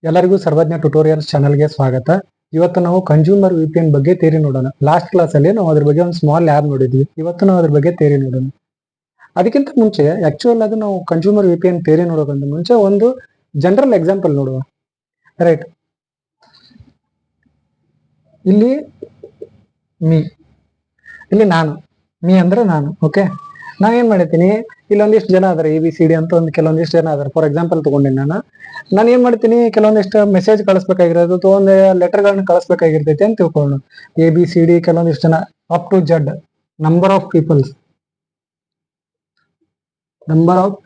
ಎಲ್ಲರಿಗೂ ಸರ್ವಜ್ಞ ಟ್ಯುಟೋರಿಯಲ್ಸ್ ಚಾನಲ್ಗೆ ಸ್ವಾಗತ. ಇವತ್ತು ನಾವು ಕನ್ಸ್ಯೂಮರ್ ವಿಪಿಎನ್ ಬಗ್ಗೆ ಥಿಯರಿ ನೋಡೋಣ. ಲಾಸ್ಟ್ ಕ್ಲಾಸ್ ಅಲ್ಲಿ ನಾವು ಅದ್ರ ಬಗ್ಗೆ ಒಂದು ಸ್ಮಾಲ್ ಲ್ಯಾಬ್ ನೋಡಿದ್ವಿ. ಇವತ್ತು ನಾವು ಅದ್ರ ಬಗ್ಗೆ ಥಿಯರಿ ನೋಡೋಣ. ಅದಕ್ಕಿಂತ ಮುಂಚೆ ಆಕ್ಚುಯಲ್ ಅದು ನಾವು ಕನ್ಸ್ಯೂಮರ್ ವಿಪಿಎನ್ ಥಿಯರಿ ನೋಡೋಕ್ಕಿಂತ ಮುಂಚೆ ಒಂದು ಜನರಲ್ ಎಕ್ಸಾಂಪಲ್ ನೋಡುವ. ರೈಟ್, ಇಲ್ಲಿ ಮೀ, ಇಲ್ಲಿ ನಾನು, ಮೀ ಅಂದ್ರೆ ನಾನು. ಓಕೆ, ನಾನು ಏನ್ ಮಾಡಿರ್ತೀನಿ, ಇಲ್ಲೊಂದಿಷ್ಟು ಜನ ಅದಾರೆ, ABCD ಅಂತ ಒಂದು ಕೆಲವೊಂದಿಷ್ಟು ಜನ ಅದಾರೆ. ಫಾರ್ ಎಕ್ಸಾಂಪಲ್ ತಗೊಂಡಿನಿ ನಾನು ಏನ್ ಮಾಡ್ತೀನಿ, ಕೆಲವೊಂದಿಷ್ಟು ಮೆಸೇಜ್ ಕಳಿಸ್ಬೇಕಾಗಿರೋದು ಅಥವಾ ಒಂದು ಲೆಟರ್ಗಳನ್ನ ಕಳಿಸ್ಬೇಕಾಗಿರ್ತೈತಿ ಅಂತ ತಿಳ್ಕೊಳ್ಳೋಣ. ABCD ಕೆಲವೊಂದಿಷ್ಟು ಜನ up to Z number of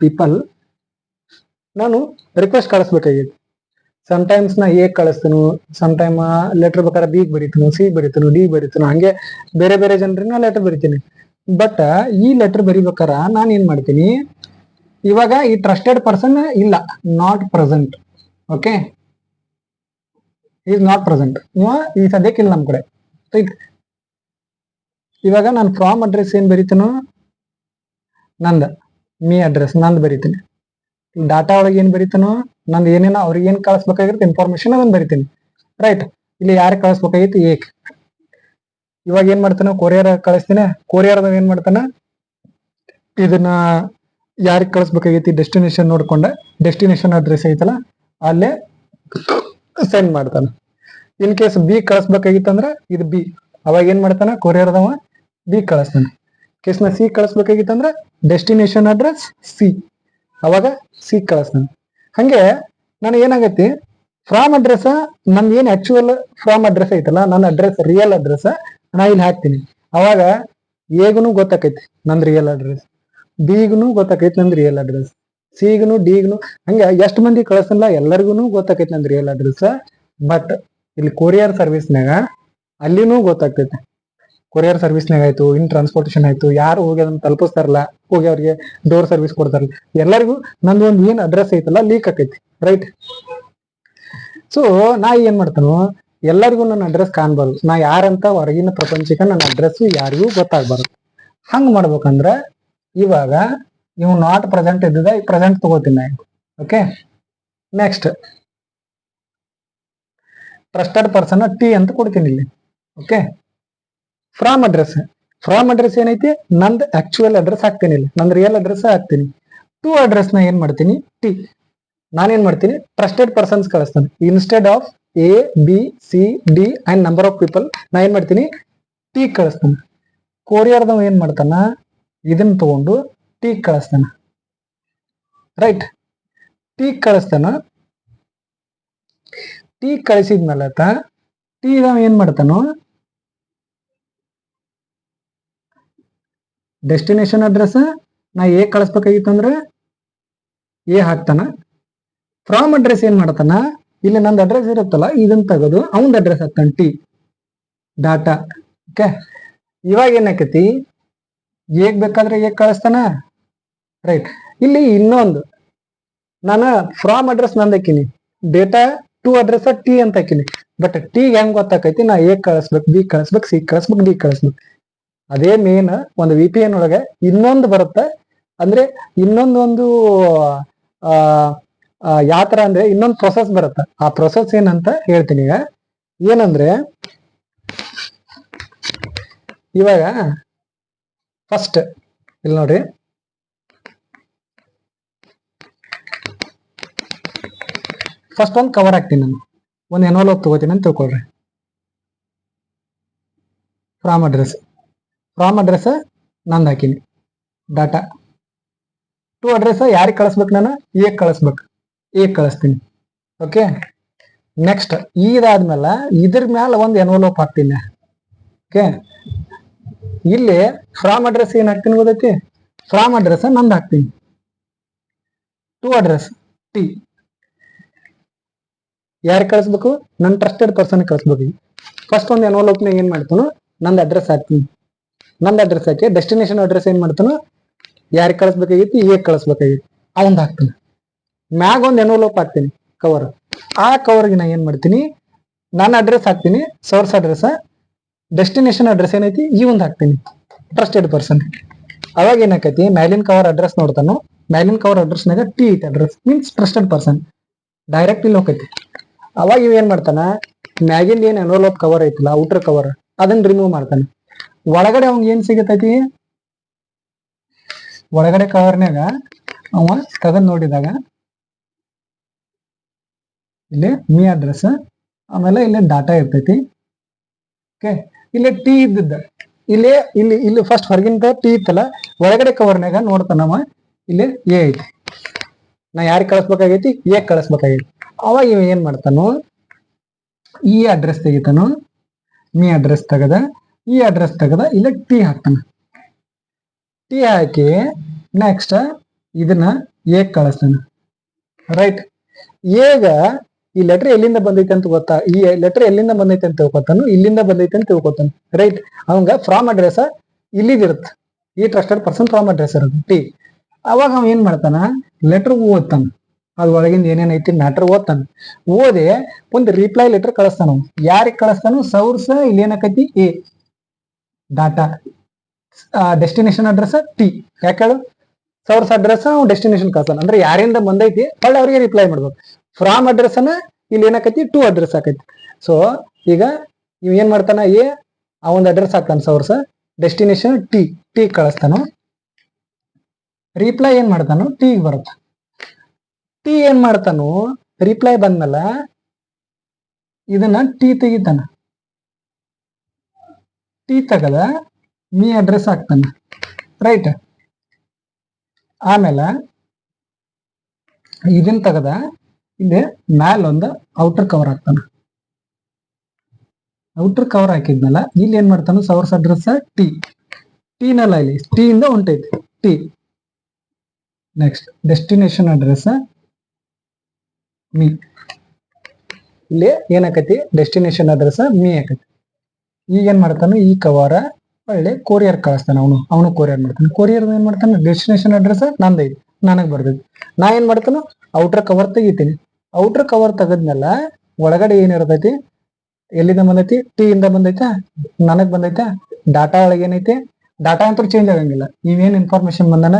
people ನಾನು ರಿಕ್ವೆಸ್ಟ್ ಕಳಿಸ್ಬೇಕಾಗಿತ್ತು. ಸಮಟೈಮ್ಸ್ ನಾ A ಕಳಿಸ್ತೀನಿ, ಸಮಟೈಮ್ ಲೆಟರ್ ಬೇಕಾದ್ರೆ B ಬರೀತೀನಿ, C ಬರೀತೀನಿ, D ಬರೀತೀನಿ, ಹಂಗೆ ಬೇರೆ ಬೇರೆ ಜನರನ್ನ ಲೆಟರ್ ಬರೀತೀನಿ. ಬಟ್ ಈ ಲೆಟರ್ ಬರಿಬೇಕಾರ ನಾನು ಏನ್ ಮಾಡ್ತೀನಿ, ಇವಾಗ ಈ ಟ್ರಸ್ಟೆಡ್ ಪರ್ಸನ್ ಇಲ್ಲ, not present. Okay, is not present, ಈ ಸದ್ಯಕ್ಕೆ ಇಲ್ಲ ನಮ್ ಕಡೆ. ರೈಟ್, ಇವಾಗ ನಾನು ಫ್ರಾಮ್ ಅಡ್ರೆಸ್ ಏನ್ ಬರೀತೀನೋ ನಂದ ಮೀ ಅಡ್ರೆಸ್ ನಂದು ಬರೀತೀನಿ. ಡಾಟಾ ಒಳಗೆ ಏನ್ ಬರೀತಾನೋ ನಂದು ಏನೇನೋ ಅವ್ರಿಗೆ ಏನ್ ಕಳಿಸ್ಬೇಕಾಗಿರುತ್ತೆ ಇನ್ಫಾರ್ಮೇಶನ್ ಅದನ್ನ ಬರೀತೀನಿ. ರೈಟ್, ಇಲ್ಲಿ ಯಾರಿಗೆ ಕಳಿಸ್ಬೇಕಾಗಿತ್ತು ಏಕ್. ಇವಾಗ ಏನ್ ಮಾಡ್ತಾನ, ಕೊರಿಯರ್ ಕಳಿಸ್ತೀನಿ. ಕೊರಿಯರ್ ಏನ್ ಮಾಡ್ತಾನ, ಇದನ್ನ ಯಾರಿಗೆ ಕಳಿಸ್ಬೇಕಾಗೈತಿ ಡೆಸ್ಟಿನೇಷನ್ ನೋಡ್ಕೊಂಡ ಡೆಸ್ಟಿನೇಷನ್ ಅಡ್ರೆಸ್ ಐತಲ್ಲ ಅಲ್ಲೇ ಸೆಂಡ್ ಮಾಡ್ತಾನ. ಇನ್ ಕೇಸ್ B ಕಳಿಸ್ಬೇಕಾಗಿತ್ತಂದ್ರ ಇದು B, ಅವಾಗ ಏನ್ ಮಾಡ್ತಾನ ಕೊರಿಯರ್ದವ B ಕಳಿಸ್ತಾನ. ಕೇಸ್ ನ C ಕಳಿಸ್ಬೇಕಾಗಿತ್ತಂದ್ರ ಡೆಸ್ಟಿನೇಷನ್ ಅಡ್ರೆಸ್ C, ಅವಾಗ C ಕಳಿಸ್ತಾನ. ಹಂಗೆ ನಾನು ಏನಾಗೈತಿ, ಫ್ರಾಮ್ ಅಡ್ರೆಸ್ ನಮ್ದು ಏನ್ ಆಕ್ಚುಯಲ್ ಫ್ರಾಮ್ ಅಡ್ರೆಸ್ ಐತಲ್ಲ, ನನ್ನ ಅಡ್ರೆಸ್ ರಿಯಲ್ ಅಡ್ರೆಸ್ ನಾ ಇಲ್ಲಿ ಹಾಕ್ತೀನಿ. ಅವಾಗ ಎಗುನು ಗೊತ್ತಾಕೈತಿ ನಂದ್ ರಿಯಲ್ ಅಡ್ರೆಸ್, ಬಿಗುನು ಗೊತ್ತಾಕೈತಿ ನಂದ್ ರಿಯಲ್ ಅಡ್ರೆಸ್, ಸಿಗುನು ಡಿಗುನು, ಹಂಗ ಎಷ್ಟ್ ಮಂದಿ ಕಳಿಸಲ್ಲ ಎಲ್ಲರಿಗೂ ಗೊತ್ತಾಕೈತಿ ನಂದ್ ರಿಯಲ್ ಅಡ್ರೆಸ್. ಬಟ್ ಇಲ್ಲಿ ಕೊರಿಯರ್ ಸರ್ವಿಸ್ನಾಗ ಅಲ್ಲಿನೂ ಗೊತ್ತಾಗ್ತೈತಿ. ಕೊರಿಯರ್ ಸರ್ವಿಸ್ನಾಗ ಆಯ್ತು, ಇನ್ ಟ್ರಾನ್ಸ್ಪೋರ್ಟೇಶನ್ ಆಯ್ತು, ಯಾರು ಹೋಗಿ ಅದನ್ನ ತಲುಪಿಸ್ತಾರಲ್ಲ, ಹೋಗಿ ಅವ್ರಿಗೆ ಡೋರ್ ಸರ್ವಿಸ್ ಕೊಡ್ತಾರಲ್ಲ, ಎಲ್ಲರಿಗೂ ನಂದು ಒಂದು ಏನ್ ಅಡ್ರೆಸ್ ಐತಲ್ಲ ಲೀಕ್ ಆಕೈತಿ. ರೈಟ್, ಸೊ ನಾ ಏನ್ ಮಾಡ್ತಾನೋ, ಎಲ್ಲರಿಗೂ ನನ್ನ ಅಡ್ರೆಸ್ ಕಾಣ್ಬಾರ್ದು, ನಾ ಯಾರಂತ ಹೊರಗಿನ ಪ್ರಪಂಚಕ್ಕೆ ನನ್ನ ಅಡ್ರೆಸ್ ಯಾರಿಗೂ ಗೊತ್ತಾಗ್ಬಾರ್ದು. ಹಂಗ್ ಮಾಡ್ಬೇಕಂದ್ರ ಇವಾಗ ಇವ್ ನಾಟ್ ಪ್ರೆಸೆಂಟ್ ಇದ್ದಿದ ಪ್ರೆಸೆಂಟ್ ತಗೋತೀನಿ ನಾ. Okay, next trusted person T ಅಂತ ಕೊಡ್ತೀನಿ ಇಲ್ಲಿ. ಓಕೆ, ಫ್ರಾಮ್ ಅಡ್ರೆಸ್ ಏನೈತಿ, ನಂದ್ ಆಕ್ಚುಯಲ್ ಅಡ್ರೆಸ್ ಹಾಕ್ತೀನಿ, ಇಲ್ಲಿ ನಂದ್ ರಿಯಲ್ ಅಡ್ರೆಸ್ ಹಾಕ್ತೀನಿ. ಟು ಅಡ್ರೆಸ್ ನ ಏನ್ ಮಾಡ್ತೀನಿ T, ನಾನೇನ್ ಮಾಡ್ತೀನಿ ಟ್ರಸ್ಟೆಡ್ ಪರ್ಸನ್ಸ್ ಕಳಿಸ್ತಾನೆ. Instead of ABCD and number of people ನಾ ಏನ್ ಮಾಡ್ತೀನಿ T ಕಳಿಸ್ತಾನ. ಕೊರಿಯರ್ದವ ಏನ್ ಮಾಡ್ತಾನ, ಇದನ್ನ ತಗೊಂಡು T ಕಳಿಸ್ತಾನ. ರೈಟ್, T ಕಳಿಸ್ತಾನ. T ಕಳಿಸಿದ್ಮೇಲೆ T ಏನ್ ಮಾಡ್ತಾನೋ, ಡೆಸ್ಟಿನೇಷನ್ ಅಡ್ರೆಸ್ ನಾ A ಕಳಿಸ್ಬೇಕಾಗಿತ್ತಂದ್ರ A ಹಾಕ್ತಾನ. ಫ್ರಾಮ್ ಅಡ್ರೆಸ್ ಏನ್ ಮಾಡ್ತಾನ, ಇಲ್ಲಿ ನಂದು ಅಡ್ರೆಸ್ ಇರುತ್ತಲ್ಲ ಇದನ್ನ ತೆಗೆದು ಅವನ್ ಅಡ್ರೆಸ್ ಹಾಕ್ತಾನ T ಡಾಟಾ. ಓಕೆ, ಇವಾಗ ಏನಾಕತಿ, ಹೇಗ್ ಬೇಕಾದ್ರೆ ಹೇಗ್ ಕಳಿಸ್ತಾನ. ರೈಟ್, ಇಲ್ಲಿ ಇನ್ನೊಂದು ನಾನು ಫ್ರಾಮ್ ಅಡ್ರೆಸ್ ನಂದು ಹಾಕಿನಿ, ಡೇಟಾ ಟು ಅಡ್ರೆಸ್ T ಅಂತ ಹಾಕಿನಿ. ಬಟ್ T ಹೆಂಗ್ ಗೊತ್ತಾಕೈತಿ, ನಾ A ಕಳಿಸ್ಬೇಕು, B ಕಳಿಸ್ಬೇಕು, C ಕಳಿಸ್ಬೇಕು, D ಕಳಿಸ್ಬೇಕು. ಅದೇ ಮೇನ್ ಒಂದು VPN ಒಳಗೆ ಇನ್ನೊಂದು ಬರುತ್ತೆ. ಅಂದ್ರೆ ಇನ್ನೊಂದು ಯಾವ ತರ ಅಂದ್ರೆ ಇನ್ನೊಂದು ಪ್ರೊಸೆಸ್ ಬರುತ್ತೆ. ಆ ಪ್ರೊಸೆಸ್ ಏನಂತ ಹೇಳ್ತೀನಿ ಈಗ. ಏನಂದ್ರೆ ಇವಾಗ ಫಸ್ಟ್ ಇಲ್ಲಿ ನೋಡ್ರಿ, ಫಸ್ಟ್ ಒಂದು ಕವರ್ ಹಾಕ್ತೀನಿ ನಾನು, ಒಂದು ಎನ್ವಲೋಪ್ ತಗೋತೀನಿ ಅಂತ ತಿಳ್ಕೊಳ್ರಿ. ಫ್ರಾಮ್ ಅಡ್ರೆಸ್ ನಂದು ಹಾಕಿನಿ ಡಾಟಾ. ಟು ಅಡ್ರೆಸ್ ಯಾರಿಗೆ ಕಳಿಸ್ಬೇಕು, ನಾನು A ಕಳಿಸ್ಬೇಕು, A ಕಳಿಸ್ತೀನಿ. ಓಕೆ, ನೆಕ್ಸ್ಟ್ ಇದಾದ್ಮೇಲೆ ಇದ್ರ ಮ್ಯಾಲ ಒಂದು ಎನ್ವಲೋಪ್ ಹಾಕ್ತೀನಿ. ಓಕೆ, ಇಲ್ಲಿ ಫ್ರಾಮ್ ಅಡ್ರೆಸ್ ಏನ್ ಹಾಕ್ತೀನಿ ಗೊತ್ತೈತಿ, ಫ್ರಾಮ್ ಅಡ್ರೆಸ್ ನಂದು ಹಾಕ್ತೀನಿ. ಟು ಅಡ್ರೆಸ್ T ಯಾರಿಗೆ ಕಳಿಸ್ಬೇಕು, ನನ್ನ ಟ್ರಸ್ಟೆಡ್ ಪರ್ಸನ್ ಕಳಿಸ್ಬೇಕು. ಫಸ್ಟ್ ಒಂದು ಎನ್ವಲೋಪ್ನಾಗ ಏನ್ ಮಾಡ್ತಾನೋ ನಂದು ಅಡ್ರೆಸ್ ಹಾಕ್ತೀನಿ. ನಂದು ಅಡ್ರೆಸ್ ಹಾಕಿ ಡೆಸ್ಟಿನೇಷನ್ ಅಡ್ರೆಸ್ ಏನ್ ಮಾಡ್ತಾನೋ ಯಾರಿಗೆ ಕಳಿಸ್ಬೇಕಾಗಿತ್ತು A ಕಳಿಸ್ಬೇಕಾಗಿತ್ತು ಅವಂದ್ ಹಾಕ್ತೀನಿ. ಮ್ಯಾಗ ಒಂದು ಎನ್ವಲೋಪ್ ಹಾಕ್ತೀನಿ ಕವರ್. ಆ ಕವರ್ಗೆ ನಾ ಏನ್ ಮಾಡ್ತೀನಿ, ನನ್ನ ಅಡ್ರೆಸ್ ಹಾಕ್ತೀನಿ, ಸೋರ್ಸ್ ಅಡ್ರೆಸ್, ಡೆಸ್ಟಿನೇಷನ್ ಅಡ್ರೆಸ್ ಏನೈತಿ ಒಂದು ಹಾಕ್ತೀನಿ ಟ್ರಸ್ಟೆಡ್ ಪರ್ಸನ್. ಅವಾಗ ಏನಾಕೈತಿ, ಮ್ಯಾಲಿನ್ ಕವರ್ ಅಡ್ರೆಸ್ ನೋಡ್ತಾನು, ಮ್ಯಾಲಿನ್ ಕವರ್ ಅಡ್ರೆಸ್ನಾಗ T address means trusted person direct ಇಲ್ಲಿ ಹೋಗೈತಿ. ಅವಾಗ ಇವ್ ಏನ್ ಮಾಡ್ತಾನ, ಮ್ಯಾಗಿಂದ ಏನ್ ಎನ್ವಲಪ್ ಕವರ್ ಐತಿಲ್ಲ, ಔಟರ್ ಕವರ್, ಅದನ್ನ ರಿಮೂವ್ ಮಾಡ್ತಾನೆ. ಒಳಗಡೆ ಅವಂಗ ಏನ್ ಸಿಗತೈತಿ, ಒಳಗಡೆ ಕವರ್ನ್ಯಾಗ ಅವ ತೆಗೆದ್ ನೋಡಿದಾಗ ಇಲ್ಲಿ ಮೀ ಅಡ್ರೆಸ್, ಆಮೇಲೆ ಇಲ್ಲಿ ಡಾಟಾ ಇರ್ತೈತಿ. ಓಕೆ, ಇಲ್ಲಿ ಟಿ ಇದ್ದದ್ದ ಇಲ್ಲಿ ಇಲ್ಲಿ ಇಲ್ಲಿ ಫಸ್ಟ್ ಹೊರಗಿಂದ ಟಿ ಇತ್ತಲ್ಲ, ಒಳಗಡೆ ಕವರ್ನ್ಯಾಗ ನೋಡ್ತಾನವ ಇಲ್ಲಿ ಎ ಐತಿ. ನಾ ಯಾರಿಗೆ ಕಳಿಸ್ಬೇಕಾಗೈತಿ, ಎ ಕಳಿಸ್ಬೇಕಾಗೈತಿ. ಅವಾಗ ಇವ ಏನ್ ಮಾಡ್ತಾನು, ಈ ಅಡ್ರೆಸ್ ತೆಗಿತಾನು, ಮೀ ಅಡ್ರೆಸ್ ತೆಗದ, ಈ ಅಡ್ರೆಸ್ ತೆಗದ, ಇಲ್ಲಿ ಟಿ ಹಾಕ್ತಾನ. ಟಿ ಹಾಕಿ ನೆಕ್ಸ್ಟ್ ಇದನ್ನ ಎ ಕಳಿಸ್ತಾನ. ರೈಟ್, ಈಗ ಈ ಲೆಟರ್ ಎಲ್ಲಿಂದ ಬಂದೈತೆ ಅಂತ ಗೊತ್ತಾ, ಈ ಲೆಟರ್ ಎಲ್ಲಿಂದ ಬಂದೈತೆ ಅಂತ ತಿಳ್ಕೊತಾನು, ಇಲ್ಲಿಂದ ಬಂದೈತೆ ಅಂತ ತಿಳ್ಕೊತಾನು. ರೈಟ್, ಅವಂಗ ಫ್ರಾಮ್ ಅಡ್ರೆಸ್ ಇಲ್ಲಿದಿರುತ್ತೆ, ಈ ಟ್ರಸ್ಟೆಡ್ ಪರ್ಸನ್ ಫ್ರಾಮ್ ಅಡ್ರೆಸ್ ಇರುತ್ತೆ ಟಿ. ಅವಾಗ ಅವ ಏನ್ ಮಾಡ್ತಾನ, ಲೆಟರ್ ಓದ್ತಾನ, ಅದ್ ಒಳಗಿಂದ ಏನೇನೈತಿ ಮ್ಯಾಟರ್ ಓದ್ತಾನ. ಓದಿ ಒಂದು ರಿಪ್ಲೈ ಲೆಟರ್ ಕಳಿಸ್ತಾನ. ಯಾರಿಗೆ ಕಳಿಸ್ತಾನು, ಸೌರ್ಸ್ ಇಲ್ಲಿ ಏನಕೈತಿ ಎ, ಡಾಟಾ ಡೆಸ್ಟಿನೇಷನ್ ಅಡ್ರೆಸ್ ಟಿ. ಯಾಕೇಳು, ಸೌರ್ಸ್ ಅಡ್ರೆಸ್ ಡೆಸ್ಟಿನೇಷನ್ ಕಳ್ತಾನ, ಅಂದ್ರೆ ಯಾರಿಂದ ಬಂದೈತಿ ಹೊಳ್ಳಿ ಅವ್ರಿಗೆ ರಿಪ್ಲೈ ಮಾಡ್ಬೇಕು. ಫ್ರಾಮ್ ಅಡ್ರೆಸ್ ಅನ್ನ ಇಲ್ಲಿ ಏನಕೈತಿ ಟು ಅಡ್ರೆಸ್ ಹಾಕೈತಿ. ಸೊ ಈಗ ಇವ್ ಏನ್ ಮಾಡ್ತಾನ, ಎ ಆ ಒಂದು ಅಡ್ರೆಸ್ ಹಾಕ್ತಾನ, ಸೌರ್ಸ್ ಡೆಸ್ಟಿನೇಷನ್ ಟಿ, ಟಿ ಕಳಿಸ್ತಾನು. ರಿಪ್ಲೈ ಏನ್ ಮಾಡ್ತಾನು, ಟಿ ಬರುತ್ತೆ. ಟಿ ಏನ್ ಮಾಡ್ತಾನು, ರಿಪ್ಲೈ ಬಂದ್ಮೇಲೆ ಇದನ್ನ ಟಿ ತೆಗಿತಾನ. ಟಿ ತೆಗದ ಮೀ ಅಡ್ರೆಸ್ ಹಾಕ್ತಾನ. ರೈಟ್, ಆಮೇಲೆ ಇದನ್ನ ತೆಗದ ಇಲ್ಲಿ ಮ್ಯಾಲ್ ಒಂದು ಔಟರ್ ಕವರ್ ಹಾಕ್ತಾನ. ಔಟರ್ ಕವರ್ ಹಾಕಿದ್ಮೇಲೆ ಇಲ್ಲಿ ಏನ್ ಮಾಡ್ತಾನ, ಸೌರ್ಸ್ ಅಡ್ರೆಸ್ ಟಿ, ಟಿನೆಲ್ಲ ಇಲ್ಲಿ ಟಿ ಇಂದ ಹೊಂಟೈತಿ ಟಿ. ನೆಕ್ಸ್ಟ್ ಡೆಸ್ಟಿನೇಷನ್ ಅಡ್ರೆಸ್ ಮೀ, ಇಲ್ಲಿ ಏನಾಕತಿ ಡೆಸ್ಟಿನೇಷನ್ ಅಡ್ರೆಸ್ ಮೀ ಆಕತಿ. ಈಗ ಏನ್ ಮಾಡ್ತಾನ, ಈ ಕವರ್ ಒಳ್ಳೆ ಕೊರಿಯರ್ ಕಳಿಸ್ತಾನ. ಅವನು ಕೊರಿಯರ್ ಮಾಡ್ತಾನೆ. ಕೊರಿಯರ್ ಏನ್ ಮಾಡ್ತಾನೆ, ಡೆಸ್ಟಿನೇಷನ್ ಅಡ್ರೆಸ್ ನಂದೈತಿ, ನನಗ್ ಬರ್ತೈತಿ. ನಾ ಏನ್ ಮಾಡ್ತಾನು, ಔಟರ್ ಕವರ್ ತೆಗಿತೀನಿ. ಔಟರ್ ಕವರ್ ತೆಗದ್ಮೇಲೆ ಒಳಗಡೆ ಏನಿರ್ತೈತಿ, ಎಲ್ಲಿಂದ ಬಂದೈತಿ, ಟಿ ಇಂದ ಬಂದೈತೆ, ನನಗ್ ಬಂದೈತೆ. ಡಾಟಾ ಒಳಗೆ ಏನೈತಿ, ಡಾಟಾ ಅಂತೂ ಚೇಂಜ್ ಆಗಂಗಿಲ್ಲ. ನೀವೇನ್ ಇನ್ಫಾರ್ಮೇಶನ್ ಬಂದಾನ,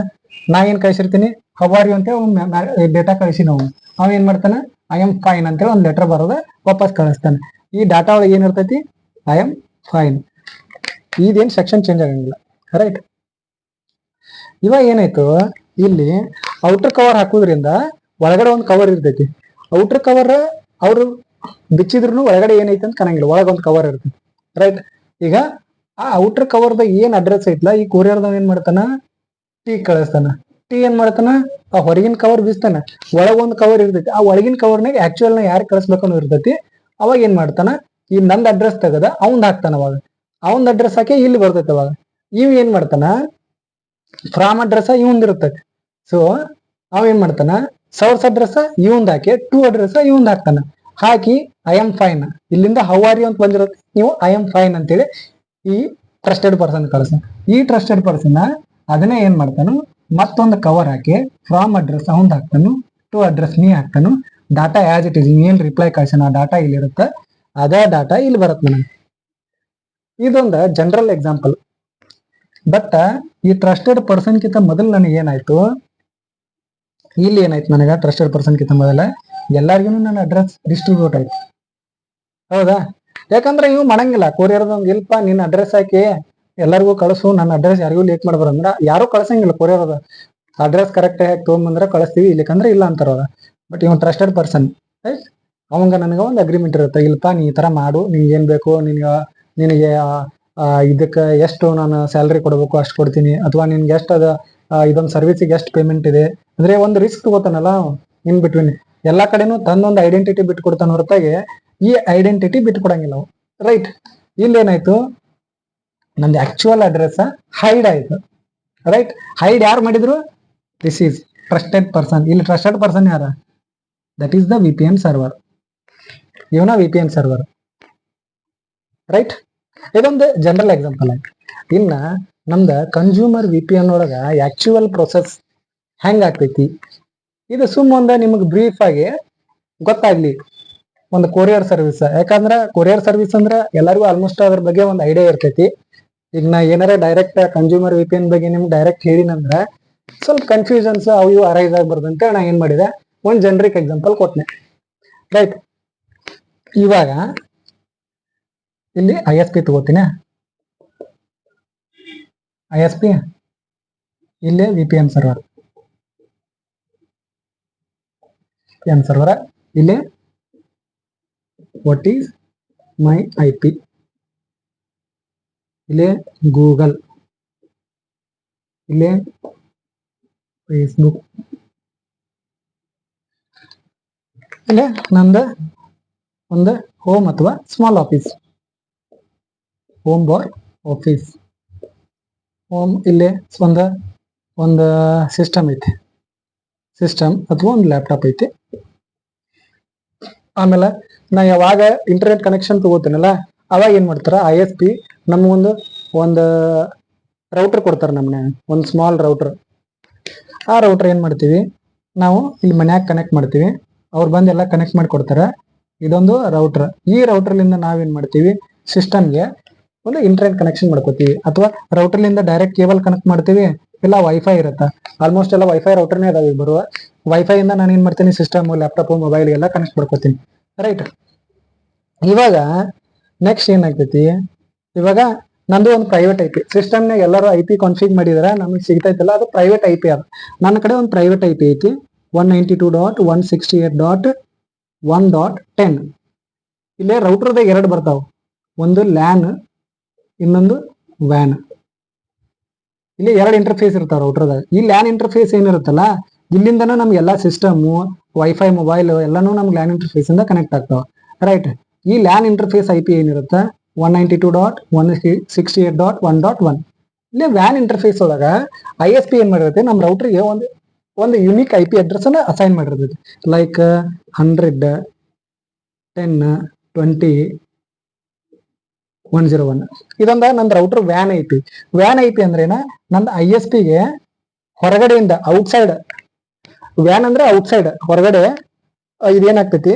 ನಾ ಏನ್ ಕಳಿಸಿರ್ತೀನಿ ಹವಾರಿ ಅಂತೇಳಿ ಡೇಟಾ ಕಳಿಸಿ ನಾವು, ಅವ ಏನ್ ಮಾಡ್ತಾನ, ಐ ಎಮ್ ಫೈನ್ ಅಂತೇಳಿ ಒಂದ್ ಲೆಟರ್ ಬರೋದ ವಾಪಸ್ ಕಳಿಸ್ತಾನೆ. ಈ ಡಾಟಾ ಒಳಗೆ ಏನಿರ್ತೈತಿ, ಐ ಎಮ್ ಫೈನ್. ಇದೇನ್ ಸೆಕ್ಷನ್ ಚೇಂಜ್ ಆಗಂಗಿಲ್ಲ. ರೈಟ್, ಇವಾಗ ಏನಾಯ್ತು, ಇಲ್ಲಿ ಔಟರ್ ಕವರ್ ಹಾಕೋದ್ರಿಂದ ಒಳಗಡೆ ಒಂದು ಕವರ್ ಇರ್ತೈತಿ. ಔಟರ್ ಕವರ್ ಅವ್ರು ಬಿಚ್ಚಿದ್ರು ಒಳಗಡೆ ಏನೈತಿ ಅಂತ ಕಾಣಂಗಿಲ್ಲ, ಒಳಗೊಂದು ಕವರ್ ಇರ್ತೈತಿ. ರೈಟ್, ಈಗ ಆ ಔಟರ್ ಕವರ್ದ ಏನ್ ಅಡ್ರೆಸ್ ಐತ್ಲಾ, ಈ ಕೊರಿಯರ್ದವ್ ಏನ್ ಮಾಡ್ತಾನ, ಟಿ ಕಳಿಸ್ತಾನ. ಟಿ ಏನ್ ಮಾಡ್ತಾನ, ಆ ಹೊರಗಿನ ಕವರ್ ಬೀಸ್ತಾನ, ಒಳಗೊಂದು ಕವರ್ ಇರ್ತೈತಿ. ಆ ಒಳಗಿನ ಕವರ್ನಾಗ ಆಕ್ಚುಯಲ್ ನ ಯಾರು ಕಳಿಸ್ಬೇಕನ್ನೋ ಇರ್ತೈತಿ. ಅವಾಗ ಏನ್ ಮಾಡ್ತಾನ, ಈ ನಂದ್ ಅಡ್ರೆಸ್ ತೆಗದ ಅವ್ನ್ ಹಾಕ್ತಾನ. ಅವಾಗ ಅವನ್ ಅಡ್ರೆಸ್ ಹಾಕಿ ಇಲ್ಲಿ ಬರ್ತೈತಿ. ಅವಾಗ ಇವ್ ಏನ್ ಮಾಡ್ತಾನ, ಫ್ರಾಮ್ ಅಡ್ರೆಸ್ ಇವಂದ್ ಇರ್ತೈತಿ. ಸೊ ಅವ ಏನ್ ಮಾಡ್ತಾನ, ಸೌರ್ಸ್ ಅಡ್ರೆಸ್ ಇವಂದ್ ಹಾಕಿ ಟು ಅಡ್ರೆಸ್ ಇವಂದ್ ಹಾಕ್ತಾನ. ಹಾಕಿ ಐ ಎಮ್ ಫೈನ್, ಇಲ್ಲಿಂದ ಹೌ ಆರ್ ಯು ಅಂತ ಬಂದಿರುತ್ತೆ, ನೀವು ಐ ಎಮ್ ಫೈನ್ ಅಂತೇಳಿ ಈ ಟ್ರಸ್ಟೆಡ್ ಪರ್ಸನ್ ಕಳಿಸ್ತಾನ. ಈ ಟ್ರಸ್ಟೆಡ್ ಪರ್ಸನ್ ಅದನ್ನೇ ಏನ್ ಮಾಡ್ತಾನು, ಮತ್ತೊಂದು ಕವರ್ ಹಾಕಿ ಫ್ರಾಮ್ ಅಡ್ರೆಸ್ ಅವಂದ್ ಹಾಕ್ತಾನು, ಟು ಅಡ್ರೆಸ್ ನೀ ಹಾಕ್ತಾನು. ಡಾಟಾ ಆಸ್ ಇಟ್ ಇಸ್, ಏನ್ ರಿಪ್ಲೈ ಕಳ್ಸನ ಆ ಡಾಟಾ ಇಲ್ಲಿ ಇರುತ್ತೆ, ಅದೇ ಡಾಟಾ ಇಲ್ಲಿ ಬರುತ್ತೆ ನನಗೆ. ಇದೊಂದು ಜನರಲ್ ಎಕ್ಸಾಂಪಲ್. ಬಟ್ ಈ ಟ್ರಸ್ಟೆಡ್ ಪರ್ಸನ್ ಕಿಂತ ಮೊದಲು ನನಗೆ ಏನಾಯ್ತು, ಇಲ್ಲಿ ಏನಾಯ್ತು ನನಗ, ಟ್ರಸ್ಟೆಡ್ ಪರ್ಸನ್ ಕಿಂತ ಮೊದಲ ಎಲ್ಲಾರ್ಗು ನನ್ನ ಅಡ್ರೆಸ್ ಡಿಸ್ಟ್ರಿಬ್ಯೂಟ್ ಆಯ್ತು. ಹೌದಾ, ಯಾಕಂದ್ರೆ ಇವು ಮಾಡಂಗಿಲ್ಲ. ಕೊರಿಯರ್ದೊಂದು ಇಲ್ಪ ನಿನ್ನ ಅಡ್ರೆಸ್ ಹಾಕಿ ಎಲ್ಲರಿಗೂ ಕಳಿಸು, ನನ್ನ ಅಡ್ರೆಸ್ ಯಾರಿಗೂ ಲೇಟ್ ಮಾಡ್ಬಾರಂದ್ರ ಯಾರು ಕಳ್ಸಂಗಿಲ್ಲ. ಕೊರಿಯರ್ ಅಡ್ರೆಸ್ ಕರೆಕ್ಟ್ ಆಗಿ ತೊಗೊಂಬಂದ್ರೆ ಕಳಿಸ್ತೀವಿ, ಇಲ್ಲಿಕಂದ್ರೆ ಇಲ್ಲ ಅಂತಾರ. ಬಟ್ ಇವ್ ಟ್ರಸ್ಟೆಡ್ ಪರ್ಸನ್, ರೈಟ್, ಅವಂಗ ನನಗ ಒಂದು ಅಗ್ರಿಮೆಂಟ್ ಇರುತ್ತೆ. ಇಲ್ಪ ನೀ ಈ ತರ ಮಾಡು, ನಿನ್ಗೆ ಏನ್ ಬೇಕು, ನಿನಗೆ ಇದಕ್ಕೆ ಎಷ್ಟು ನಾನು ಸ್ಯಾಲ್ರಿ ಕೊಡಬೇಕು ಅಷ್ಟು ಕೊಡ್ತೀನಿ, ಅಥವಾ ನಿನ್ಗೆ ಎಷ್ಟು ಅದ ಇದೊಂದು ಸರ್ವಿಸಿಗೆ ಎಷ್ಟು ಪೇಮೆಂಟ್ ಇದೆ ಅಂದ್ರೆ ಒಂದು ರಿಸ್ಕ್ ತಗೋತಾನಲ್ಲ ಇನ್ ಬಿಟ್ವೀನ್. ಎಲ್ಲಾ ಕಡೆನೂ ತನ್ನೊಂದು ಐಡೆಂಟಿಟಿ ಬಿಟ್ಟು ಕೊಡ್ತಾನ ಹೊರತಾಗಿ ಈ ಐಡೆಂಟಿಟಿ ಬಿಟ್ಟು ಕೊಡಂಗಿಲ್ಲ ನಾವು. ರೈಟ್, ಇಲ್ಲೇನಾಯ್ತು, ನಂದು ಆಕ್ಚುಯಲ್ ಅಡ್ರೆಸ್ ಹೈಡ್ ಆಯ್ತು. ರೈಟ್, ಹೈಡ್ ಯಾರು ಮಾಡಿದ್ರು, ದಿಸ್ ಈಸ್ ಟ್ರಸ್ಟೆಡ್ ಪರ್ಸನ್. ಇಲ್ಲಿ ಟ್ರಸ್ಟೆಡ್ ಪರ್ಸನ್ ಯಾರ, that is the VPN server. ಇವನ VPN ಸರ್ವರ್. ರೈಟ್, ಇದೊಂದು ಜನರಲ್ ಎಕ್ಸಾಂಪಲ್ ಆಯ್ತು. ಇನ್ನ ನಮ್ದ ಕನ್ಸ್ಯೂಮರ್ VPN ಒಳಗ ಆಕ್ಚುಯಲ್ ಪ್ರೊಸೆಸ್ ಹೆಂಗ್ ಆಗ್ತೈತಿ, ಇದು ಸುಮ್ಮೊಂದ ನಿಮಗ್ ಬ್ರೀಫ್ ಆಗಿ ಗೊತ್ತಾಗ್ಲಿ. ಒಂದು ಕೊರಿಯರ್ ಸರ್ವಿಸ್, ಯಾಕಂದ್ರ ಕೊರಿಯರ್ ಸರ್ವಿಸ್ ಅಂದ್ರ ಎಲ್ಲರಿಗೂ ಆಲ್ಮೋಸ್ಟ್ ಅದ್ರ ಬಗ್ಗೆ ಒಂದು ಐಡಿಯಾ ಇರ್ತೈತಿ. ಈಗ ನಾ ಏನಾರ ಡೈರೆಕ್ಟ್ ಕನ್ಸ್ಯೂಮರ್ VPN ಬಗ್ಗೆ ನಿಮ್ಗೆ ಡೈರೆಕ್ಟ್ ಹೇಳಿನಂದ್ರ ಸ್ವಲ್ಪ ಕನ್ಫ್ಯೂಷನ್ಸ್ ಅವು ಇವು ಅರೈಸ್ ಆಗ್ಬಾರ್ದಂತೆ ನಾ ಏನ್ ಮಾಡಿದೆ, ಒಂದ್ ಜನರಿಕ್ ಎಕ್ಸಾಂಪಲ್ ಕೊಟ್ನೆ. ರೈಟ್, ಇವಾಗ ಇಲ್ಲಿ ISP ತಗೋತೀನಿ, ISP ಇಲ್ಲೇ VPN ಸರ್ವರ್, ಇಲ್ಲೇ ವಾಟ್ ಈಸ್ ಮೈ IP, ಇಲ್ಲೇ ಗೂಗಲ್, ಇಲ್ಲೇ ಫೇಸ್ಬುಕ್, ಇಲ್ಲೇ ನಂದು ಒಂದು ಹೋಮ್ ಅಥವಾ small office, home bar office, home ಇಲ್ಲೇ ಒಂದು ಸಿಸ್ಟಮ್ ಐತಿ, ಸಿಸ್ಟಮ್ ಅಥವಾ ಒಂದು ಲ್ಯಾಪ್ಟಾಪ್ ಐತಿ. ಆಮೇಲೆ ನಾ ಯಾವಾಗ ಇಂಟರ್ನೆಟ್ ಕನೆಕ್ಷನ್ ತಗೋತೀನಲ್ಲ ಅವಾಗ ಏನ್ ಮಾಡ್ತಾರ, ISP ನಮಗೊಂದು ರೌಟರ್ ಕೊಡ್ತಾರೆ, ನಮ್ಮನೆ ಒಂದು ಸ್ಮಾಲ್ ರೌಟರ್. ಆ ರೌಟರ್ ಏನ್ ಮಾಡ್ತೀವಿ ನಾವು ಇಲ್ಲಿ ಮನ್ಯಾಗ ಕನೆಕ್ಟ್ ಮಾಡ್ತೀವಿ, ಅವ್ರು ಬಂದು ಎಲ್ಲ ಕನೆಕ್ಟ್ ಮಾಡಿ ಕೊಡ್ತಾರೆ. ಇದೊಂದು ರೌಟರ್. ಈ ರೌಟರ್ಲಿಂದ ನಾವೇನ್ ಮಾಡ್ತೀವಿ, ಸಿಸ್ಟಮ್ಗೆ ಒಂದು ಇಂಟರ್ನೆಟ್ ಕನೆಕ್ಷನ್ ಮಾಡ್ಕೋತೀವಿ, ಅಥವಾ ರೌಟರ್ಲಿಂದ ಡೈರೆಕ್ಟ್ ಕೇಬಲ್ ಕನೆಕ್ಟ್ ಮಾಡ್ತೀವಿ, ಇಲ್ಲ ವೈಫೈ ಇರುತ್ತೆ. ಆಲ್ಮೋಸ್ಟ್ ಎಲ್ಲ ವೈಫೈ ರೌಟರ್ನೇ ಅದಾವೆ ಬರುವ. ವೈಫೈ ಇಂದ ನಾನು ಏನ್ ಮಾಡ್ತೀನಿ, ಸಿಸ್ಟಮ್, ಲ್ಯಾಪ್ಟಾಪ್, ಮೊಬೈಲ್ ಎಲ್ಲ ಕನೆಕ್ಟ್ ಮಾಡ್ಕೋತೀನಿ, ರೈಟ್. ಇವಾಗ ನೆಕ್ಸ್ಟ್ ಏನಾಗ್ತೈತಿ, ಇವಾಗ ನಂದು ಒಂದು ಪ್ರೈವೇಟ್ IP, ಸಿಸ್ಟಮ್ನಾಗ ಎಲ್ಲರೂ IP ಕಾನ್ಫಿಗ್ ಮಾಡಿದಾರೆ, ನಮಗೆ ಸಿಗ್ತೈತಿಲ್ಲ, ಅದು ಪ್ರೈವೇಟ್ IP ಅದ. ನನ್ನ ಕಡೆ ಒಂದು ಪ್ರೈವೇಟ್ IP ಐತಿ, 192.168.1.10. ಇಲ್ಲೇ ರೌಟರ್ದಾಗ ಎರಡು ಬರ್ತಾವ, ಒಂದು ಲ್ಯಾನ್, ಇನ್ನೊಂದು ವ್ಯಾನ್. ಇಲ್ಲಿ ಎರಡು ಇಂಟರ್ಫೇಸ್ ಇರ್ತಾವ ರೌಟರ್ದಾಗ. ಈ ಲ್ಯಾನ್ ಇಂಟರ್ಫೇಸ್ ಏನಿರುತ್ತಲ್ಲ, ಇಲ್ಲಿಂದನೂ ನಮ್ಗೆ ಎಲ್ಲಾ ಸಿಸ್ಟಮ್, ವೈಫೈ, ಮೊಬೈಲ್ ಎಲ್ಲಾನು ನಮ್ಗೆ ಲ್ಯಾನ್ ಇಂಟರ್ಫೇಸ್ ಇಂದ ಕನೆಕ್ಟ್ ಆಗ್ತಾವ, ರೈಟ್. ಈ ಲ್ಯಾನ್ ಇಂಟರ್ಫೇಸ್ IP ಏನಿರುತ್ತೆ 192.168.1.1. ಇಲ್ಲಿ ವ್ಯಾನ್ ಇಂಟರ್ಫೇಸ್ ಒಳಗ ISP ಏನ್ ಮಾಡಿರುತ್ತೆ, ನಮ್ಮ ರೌಟರ್ಗೆ ಒಂದು ಯುನಿಕ್ IP ಅಡ್ರೆಸ್ ಅನ್ನ ಅಸೈನ್ ಮಾಡಿರ್ತೈತಿ, ಲೈಕ್ 100, 10, 20, 101. ಇದೊಂದ ನಂದು router van IP. Van IP ಅಂದ್ರೆ ಏನ, ನಂದು ISPಗೆ ಹೊರಗಡೆಯಿಂದ ಔಟ್ಸೈಡ್, ವ್ಯಾನ್ ಅಂದ್ರೆ ಔಟ್ಸೈಡ್ ಹೊರಗಡೆ, ಇದೇನಾಗ್ತೈತಿ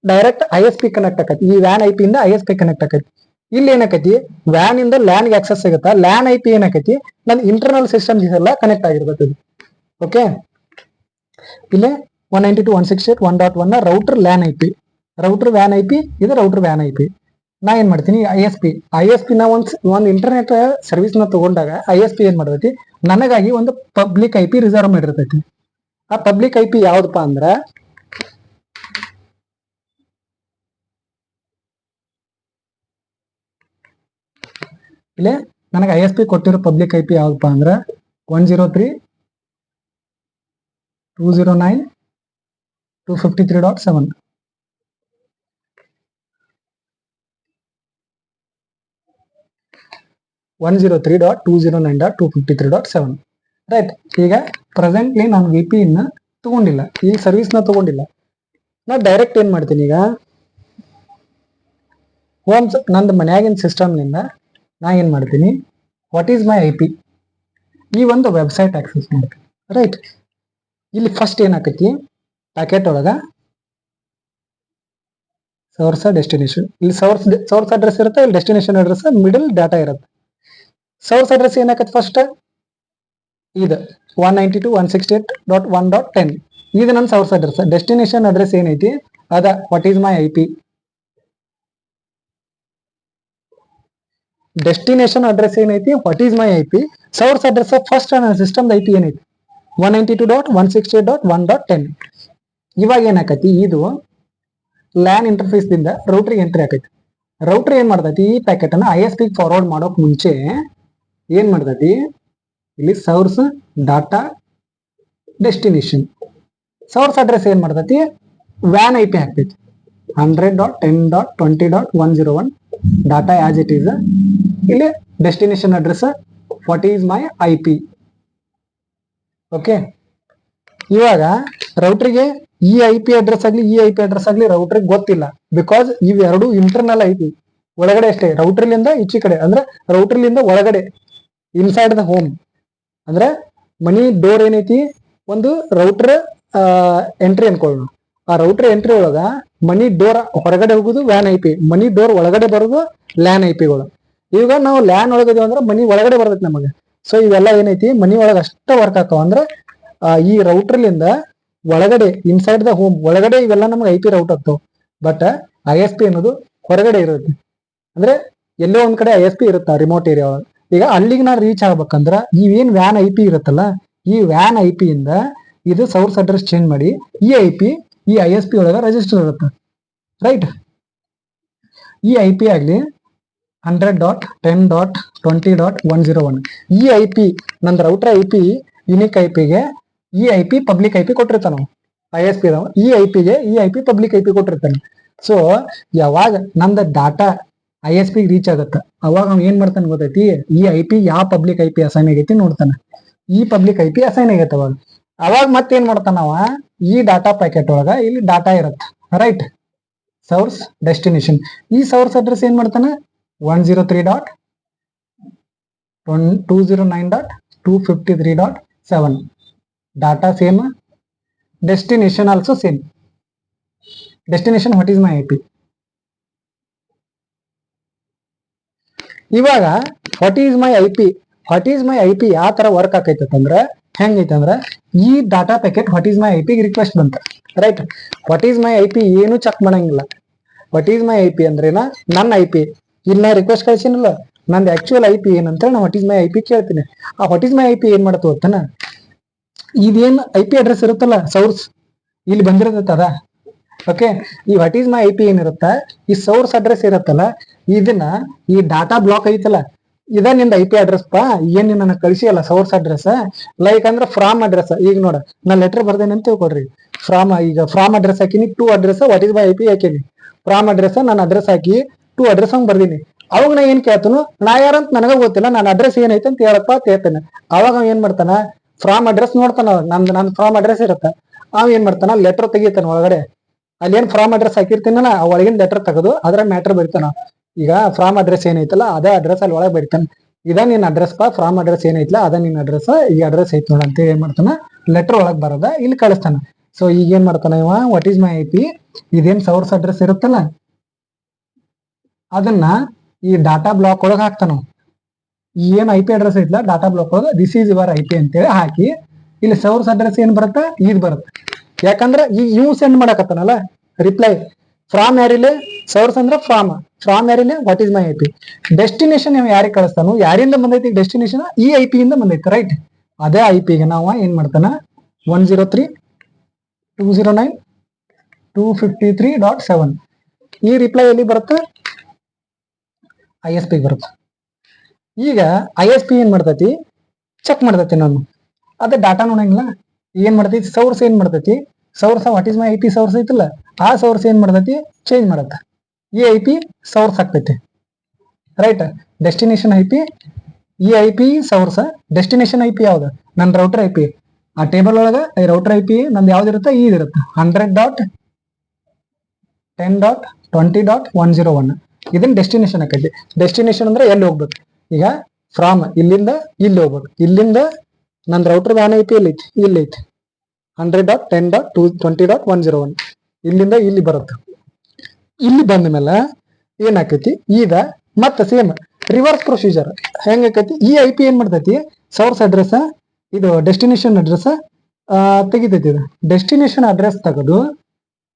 ಡೈರೆಕ್ಟ್ ISP ಕನೆಕ್ಟ್ ಆಕತಿ. ಈ ವ್ಯಾನ್ IP ಇಂದ ISP ಕನೆಕ್ಟ್ ಆಕತಿ. ಇಲ್ಲಿ ಏನಾಕತಿ, ವ್ಯಾನ್ ಇಂದ ಲ್ಯಾನ್ಗೆ ಆಕ್ಸೆಸ್ ಸಿಗುತ್ತಾ, ಲ್ಯಾನ್ IP ಏನಾಕತಿ ನನ್ನ ಇಂಟರ್ನಲ್ ಸಿಸ್ಟಮ್ ಎಲ್ಲ ಕನೆಕ್ಟ್ ಆಗಿರ್ತದೆ. ಓಕೆ, ಇಲ್ಲೇ 192.168.1.1 router LAN IP, router van IP, ಇದು ರೌಟರ್ ವ್ಯಾನ್ IP. ನಾ ಏನ್ ಮಾಡ್ತೀನಿ, ISP ನ ಒಂದು ಇಂಟರ್ನೆಟ್ ಸರ್ವಿಸ್ ನ ತಗೊಂಡಾಗ ISP ಏನ್ ಮಾಡ್ತೈತಿ, ನನಗಾಗಿ ಒಂದು ಪಬ್ಲಿಕ್ IP ರಿಸರ್ವ್ ಮಾಡಿರ್ತೈತಿ. ಆ ಪಬ್ಲಿಕ್ IP ಯಾವ್ದಪ್ಪ ಅಂದ್ರ, ಇಲ್ಲೇ ನನಗೆ ISP ಕೊಟ್ಟಿರೋ ಪಬ್ಲಿಕ್ IP ಯಾವ್ದಪ್ಪ ಅಂದ್ರ 103.209.253.7. 103.209.253.7, ರೈಟ್. ಈಗ ಪ್ರೆಸೆಂಟ್ಲಿ ನಾನು VPN ತಗೊಂಡಿಲ್ಲ, ಈ ಸರ್ವಿಸ್ ನ ತಗೊಂಡಿಲ್ಲ. ನಾ ಡೈರೆಕ್ಟ್ ಏನ್ ಮಾಡ್ತೀನಿ, ಈಗ ಹೋಮ್ಸ್ ನಂದು ಮನ್ಯಾಗಿನ ಸಿಸ್ಟಮ್ನಿಂದ ನಾ ಏನ್ ಮಾಡ್ತೀನಿ, ವಾಟ್ ಈಸ್ ಮೈ IP, ಈ ಒಂದು ವೆಬ್ಸೈಟ್ ಆಕ್ಸೆಸ್ ಮಾಡ್ತೀನಿ, ರೈಟ್. ಇಲ್ಲಿ ಫಸ್ಟ್ ಏನಾಕತಿ, ಪ್ಯಾಕೆಟ್ ಒಳಗ ಸೋರ್ಸ್ ಡೆಸ್ಟಿನೇಷನ್, ಇಲ್ಲಿ ಸೋರ್ಸ್ ಅಡ್ರೆಸ್ ಇರುತ್ತೆ, ಇಲ್ಲಿ ಡೆಸ್ಟಿನೇಷನ್ ಅಡ್ರೆಸ್, ಮಿಡಲ್ ಡಾಟಾ ಇರುತ್ತೆ. ಸೋರ್ಸ್ ಅಡ್ರೆಸ್ ಏನಾಕತಿ ಫಸ್ಟ್, ಇದು 192.168.1.10, ಇದು ನನ್ನ ಸೋರ್ಸ್ ಅಡ್ರೆಸ್. ಡೆಸ್ಟಿನೇಷನ್ ಅಡ್ರೆಸ್ ಏನೈತಿ ಅದ what is my IP. Destination address ಏನೈತಿ what is my IP. Source address first ನನ್ನ ಸಿಸ್ಟಮ್ IP ಏನೈತಿ 192.168.1.10. ಇವಾಗ ಏನಾಕತಿ, ಇದು ಲ್ಯಾನ್ ಇಂಟರ್ಫೇಸ್ ದಿಂದ ರೌಟರ್ ಎಂಟ್ರಿ ಆಕೈತಿ. ರೌಟರ್ ಏನ್ ಮಾಡ್ತೈತಿ, ಈ ಪ್ಯಾಕೆಟ್ ಅನ್ನ ISP ಫಾರ್ವರ್ಡ್ ಮಾಡೋಕ್ ಮುಂಚೆ ಏನ್ ಮಾಡ್ತೈತಿ, ಇಲ್ಲಿ source, data, destination. Source address ಏನ್ ಮಾಡ್ತೈತಿ, ವ್ಯಾನ್ IP ಹಾಕ್ತೈತಿ 100.10.20.101 ಡಾಟಾ ಆಸ್ ಇಟ್ ಈಸ್. ಇಲ್ಲಿ destination address what is my IP. Okay, ಇವಾಗ ರೌಟರ್ಗೆ ಈ IP ಅಡ್ರೆಸ್ ಆಗ್ಲಿ, ಈ IP ಅಡ್ರೆಸ್ ಆಗ್ಲಿ ರೌಟರ್ಗೆ ಗೊತ್ತಿಲ್ಲ, ಬಿಕಾಸ್ ಇವೆರಡು ಇಂಟರ್ನಲ್ IP ಒಳಗಡೆ ಅಷ್ಟೇ. ರೌಟರ್ಲಿಂದ ಈಚೆ ಕಡೆ ಅಂದ್ರೆ ರೌಟರ್ಲಿಂದ ಒಳಗಡೆ, ಇನ್ಸೈಡ್ ದ ಹೋಮ್ ಅಂದ್ರೆ ಮನಿ ಡೋರ್ ಏನೈತಿ, ಒಂದು ರೌಟರ್ ಎಂಟ್ರಿ ಅನ್ಕೊಳ್ಳೋಣ. ಆ ರೌಟರ್ ಎಂಟ್ರಿ ಒಳಗ ಮನಿ ಡೋರ್ ಹೊರಗಡೆ ಹೋಗುದು ವ್ಯಾನ್ IP, ಮನಿ ಡೋರ್ ಒಳಗಡೆ ಬರೋದು ಲ್ಯಾನ್ IPಗಳು. ಈಗ ನಾವು ಲ್ಯಾನ್ ಒಳಗದೇವ ಅಂದ್ರೆ ಮನಿ ಒಳಗಡೆ ಬರ್ತೈತಿ ನಮಗೆ. ಸೊ ಇವೆಲ್ಲ ಏನೈತಿ ಮನಿ ಒಳಗ ಅಷ್ಟ ವರ್ಕ್ ಆಗ್ತಾವ. ಅಂದ್ರೆ ಈ ರೌಟರ್ಲಿಂದ ಒಳಗಡೆ ಇನ್ಸೈಡ್ ದ ಹೋಮ್ ಒಳಗಡೆ ಇವೆಲ್ಲ ನಮ್ಗೆ IP ರೌಟ್ ಆಗ್ತಾವ. ಬಟ್ ISP ಅನ್ನೋದು ಹೊರಗಡೆ ಇರುತ್ತೆ, ಅಂದ್ರೆ ಎಲ್ಲೋ ಒಂದ್ ಕಡೆ ISP ಇರುತ್ತಾ ರಿಮೋಟ್ ಏರಿಯಾ ಒಳಗೆ. ಈಗ ಅಲ್ಲಿಗೆ ನಾನು ರೀಚ್ ಆಗ್ಬೇಕಂದ್ರ ಇವೇನ್ ವ್ಯಾನ್ IP ಇರುತ್ತಲ್ಲ, ಈ ವ್ಯಾನ್ IP ಇಂದ ಇದು ಸೋರ್ಸ್ ಅಡ್ರೆಸ್ ಚೇಂಜ್ ಮಾಡಿ ಈ IP ಈ ISP ಒಳಗ ರಿಜಿಸ್ಟರ್ ಇರುತ್ತೆ, ರೈಟ್. ಈ IP ಆಗ್ಲಿ 100.10.20.101 ಈ IP ನಂದು ರೌಟರ್ IP ಯುನಿಕ್ IPಗೆ ಈ IP ಪಬ್ಲಿಕ್ IP ಕೊಟ್ಟಿರ್ತಾನ ISP ಈ IPಗೆ ಈ IP ಪಬ್ಲಿಕ್ IP ಕೊಟ್ಟಿರ್ತಾನೆ. ಸೊ ಯಾವಾಗ ನಂದು ಡಾಟಾ ISP ರೀಚ್ ಆಗತ್ತ ಅವಾಗ ಅವ್ನು ಏನ್ ಮಾಡ್ತಾನೆ ಗೊತ್ತೈತಿ, ಈ IP ಯಾವ ಪಬ್ಲಿಕ್ IP ಅಸೈನ್ ಆಗೈತಿ ನೋಡ್ತಾನೆ. ಈ ಪಬ್ಲಿಕ್ IP ಅಸೈನ್ ಆಗೈತೆ ಅವಾಗ ಮತ್ತೇನ್ ಮಾಡ್ತಾನವ, ಈ ಡಾಟಾ ಪ್ಯಾಕೆಟ್ ಒಳಗ ಇಲ್ಲಿ ಡಾಟಾ ಇರುತ್ತೆ, ರೈಟ್. ಸೋರ್ಸ್ ಡೆಸ್ಟಿನೇಷನ್ ಈ ಸೋರ್ಸ್ ಅಡ್ರೆಸ್ ಏನ್ ಮಾಡ್ತಾನೆ 103.209.253.7 data same, destination also same. Destination what is my IP. ಇವಾಗ ವಾಟ್ ಈಸ್ ಮೈ IP ಯಾವ ತರ ವರ್ಕ್ ಆಕೈತಂದ್ರ ಹೆಂಗೈತೆ ಅಂದ್ರ ಈ data packet what is my IP request ಬಂತ, right. What is my IP ಏನು ಚೆಕ್ ಮಾಡಂಗಿಲ್ಲ. ವಾಟ್ ಈಸ್ ಮೈ IP ಅಂದ್ರೇನ ನನ್ನ IP ಇಲ್ಲ ರಿಕ್ವೆಸ್ಟ್ ಕಳ್ಸಿನಲ್ಲ, ನಂದು ಆಕ್ಚುಯಲ್ IP ಏನಂತ ನಾ ವಾಟ್ ಈಸ್ ಮೈ IP ಕೇಳ್ತೀನಿ. ಆ ವಾಟ್ ಈಸ್ ಮೈ IP ಏನ್ ಮಾಡತ್ತು ಗೊತ್ತನ, ಇದೇನ್ IP ಅಡ್ರೆಸ್ ಇರುತ್ತಲ್ಲ ಸೋರ್ಸ್ ಇಲ್ಲಿ ಬಂದಿರತ್ತ ಅದ, ಓಕೆ. ಈ ವಾಟ್ ಈಸ್ ಮೈ IP ಏನಿರುತ್ತ ಈ ಸೋರ್ಸ್ ಅಡ್ರೆಸ್ ಇರತ್ತಲ್ಲ, ಇದನ್ನ ಈ ಡಾಟಾ ಬ್ಲಾಕ್ ಐತಲ್ಲ ಇದ ನಿಂದ IP ಅಡ್ರೆಸ್ ಪಾ, ಏನ್ ನನಗೆ ಕಳಿಸಿ ಅಲ್ಲ ಸೋರ್ಸ್ ಅಡ್ರೆಸ್, ಲೈಕ್ ಅಂದ್ರೆ ಫ್ರಾಮ್ ಅಡ್ರೆಸ್. ಈಗ ನೋಡ ನಾ ಲೆಟರ್ ಬರ್ದೇನೆ ಅಂತ ತಿಳ್ಕೊಡ್ರಿ, ಫ್ರಾಮ್ ಅಡ್ರೆಸ್ ಹಾಕಿನಿ, to address what is my IP ಹಾಕಿನಿ, ಫ್ರಾಮ್ ಅಡ್ರೆಸ್ ನನ್ನ ಅಡ್ರೆಸ್ ಹಾಕಿ ಟು ಅಡ್ರೆಸ್ ಹಂಗ್ ಬರ್ದೀನಿ. ಅವಾಗ ನಾ ಏನ್ ಕೇಳ್ತಾನು, ನಾ ಯಾರಂತ ನನಗ ಗೊತ್ತಿಲ್ಲ, ನನ್ನ ಅಡ್ರೆಸ್ ಏನೈತೆ ಅಂತ ಹೇಳಪ್ಪ ಅಂತ ಹೇಳ್ತಾನೆ. ಅವಾಗ ಏನ್ ಮಾಡ್ತಾನ, ಫ್ರಾಮ್ ಅಡ್ರೆಸ್ ನೋಡ್ತಾನ, ನಂದು ಫ್ರಾಮ್ ಅಡ್ರೆಸ್ ಇರುತ್ತ, ಅವ್ ಏನ್ ಮಾಡ್ತಾನ ಲೆಟರ್ ತೆಗಿತಾನ ಒಳಗಡೆ, ಅಲ್ಲಿ ಏನ್ ಫ್ರಾಮ್ ಅಡ್ರೆಸ್ ಹಾಕಿರ್ತೀನ ಒಳಗಿನ ಲೆಟರ್ ತೆಗೆದು ಅದ್ರ ಮ್ಯಾಟರ್ ಬರಿತಾನ. ಈಗ ಫ್ರಾಮ್ ಅಡ್ರೆಸ್ ಏನೈತಲ್ಲ ಅದೇ ಅಡ್ರೆಸ್ ಅಲ್ಲಿ ಒಳಗೆ ಬರಿತಾನೆ, ಇದ ನಿನ್ ಅಡ್ರೆಸ್ ಪಾ, ಫ್ರಾಮ್ ಅಡ್ರೆಸ್ ಏನೈತಲ್ಲ ಅದ ನಿನ್ ಅಡ್ರೆಸ್, ಈ ಅಡ್ರೆಸ್ ಐತ್ ನೋಡ ಅಂತ ಏನ್ ಮಾಡ್ತಾನ ಲೆಟರ್ ಒಳಗ್ ಬರದ ಇಲ್ಲಿ ಕಳಿಸ್ತಾನ. ಸೊ ಈಗ ಏನ್ ಮಾಡ್ತಾನ ಇವ ವಾಟ್ ಈಸ್ ಮೈ IP ಇದೇನ್ ಸೋರ್ಸ್ ಅಡ್ರೆಸ್ ಇರುತ್ತಲ್ಲ ಅದನ್ನ ಈ ಡಾಟಾ ಬ್ಲಾಕ್ ಒಳಗೆ ಹಾಕ್ತಾನ. ಏನ್ IP ಅಡ್ರೆಸ್ ಐತ್ಲ ಡಾಟಾ ಬ್ಲಾಕ್ ಒಳಗೆ ದಿಸ್ ಈಸ್ ಯುವರ್ IP ಅಂತೇಳಿ ಹಾಕಿ ಇಲ್ಲಿ ಸೋರ್ಸ್ ಅಡ್ರೆಸ್ ಏನ್ ಬರುತ್ತೆ ಇದು ಬರುತ್ತೆ. ಯಾಕಂದ್ರೆ ಈ ಇವ್ ಸೆಂಡ್ ಮಾಡಕತ್ತಾನಲ್ಲ ರಿಪ್ಲೈ ಫ್ರಾಮ್ ಯಾರಿಲೆ ಸೋರ್ಸ್ ಅಂದ್ರೆ ಫ್ರಾಮ್ ಯಾರಿಲೆ what is my IP. Destination ಯಾರಿಗೆ ಕಳಿಸ್ತಾನು, ಯಾರಿಂದ ಬಂದೈತಿ ಡೆಸ್ಟಿನೇಷನ್ ಈ IP ಇಂದ ಬಂದೈತಿ, ರೈಟ್. ಅದೇ IP ಗೆ ನಾವು ಏನ್ ಮಾಡ್ತಾನ 103.209.253.7 ಈ ರಿಪ್ಲೈ ಎಲ್ಲಿ ಬರುತ್ತೆ ISP ಬರುತ್ತೆ. ಈಗ ISP ಏನ್ ಮಾಡ್ತೈತಿ ಚೆಕ್ ಮಾಡ್ತೈತಿ, ನಾನು ಅದೇ ಡಾಟಾ ನೋಡಂಗಿಲ್ಲ, ಏನ್ ಮಾಡ್ತೈತಿ ಸೋರ್ಸ್ ಏನ್ ಮಾಡ್ತೈತಿ, source what is my IP source ಐತಿಲ್ಲ ಆ ಸೋರ್ಸ್ ಏನ್ ಮಾಡ್ತೈತಿ ಚೇಂಜ್ ಮಾಡತ್ತ, ಈ IP ಸೋರ್ಸ್ ಆಗ್ತೈತಿ, ರೈಟ್. ಡೆಸ್ಟಿನೇಷನ್ IP ಈ IP ಸೋರ್ಸ್, ಡೆಸ್ಟಿನೇಷನ್ IP ಯಾವ್ದು ನನ್ನ ರೌಟರ್ IP. ಆ ಟೇಬಲ್ ಒಳಗ ಈ ರೌಟರ್ IP ನಂದು ಯಾವ್ದಿರುತ್ತೆ ಇದಿರುತ್ತೆ 100.10.20.101 ಇದನ್ನ ಡೆಸ್ಟಿನೇಷನ್ ಆಕೈತಿ. ಡೆಸ್ಟಿನೇಷನ್ ಅಂದ್ರೆ ಎಲ್ಲಿ ಹೋಗ್ಬೇಕು, ಈಗ ಫ್ರಾಮ್ ಇಲ್ಲಿಂದ ಇಲ್ಲಿ ಹೋಗ್ಬೇಕು, ಇಲ್ಲಿಂದ ನನ್ನ ರೌಟರ್ ವ್ಯಾನ್ IP ಎಲ್ಲಿ ಐತಿ ಇಲ್ಲಿ ಐತಿ 100.10.20.101 ಇಲ್ಲಿಂದ ಇಲ್ಲಿ ಬರುತ್ತೆ. ಇಲ್ಲಿ ಬಂದ ಮೇಲೆ ಏನಾಕೈತಿ ಈಗ ಮತ್ತೆ ಸೇಮ್ ರಿವರ್ಸ್ ಪ್ರೊಸೀಜರ್ ಹೆಂಗಾಕೈತಿ, ಈ IP ಏನ್ ಮಾಡ್ತೈತಿ ಸೋರ್ಸ್ ಅಡ್ರೆಸ್ ಇದು ಡೆಸ್ಟಿನೇಷನ್ ಅಡ್ರೆಸ್ ತೆಗಿತೈತಿ, ಇದು ಡೆಸ್ಟಿನೇಷನ್ ಅಡ್ರೆಸ್ ತೆಗೆದು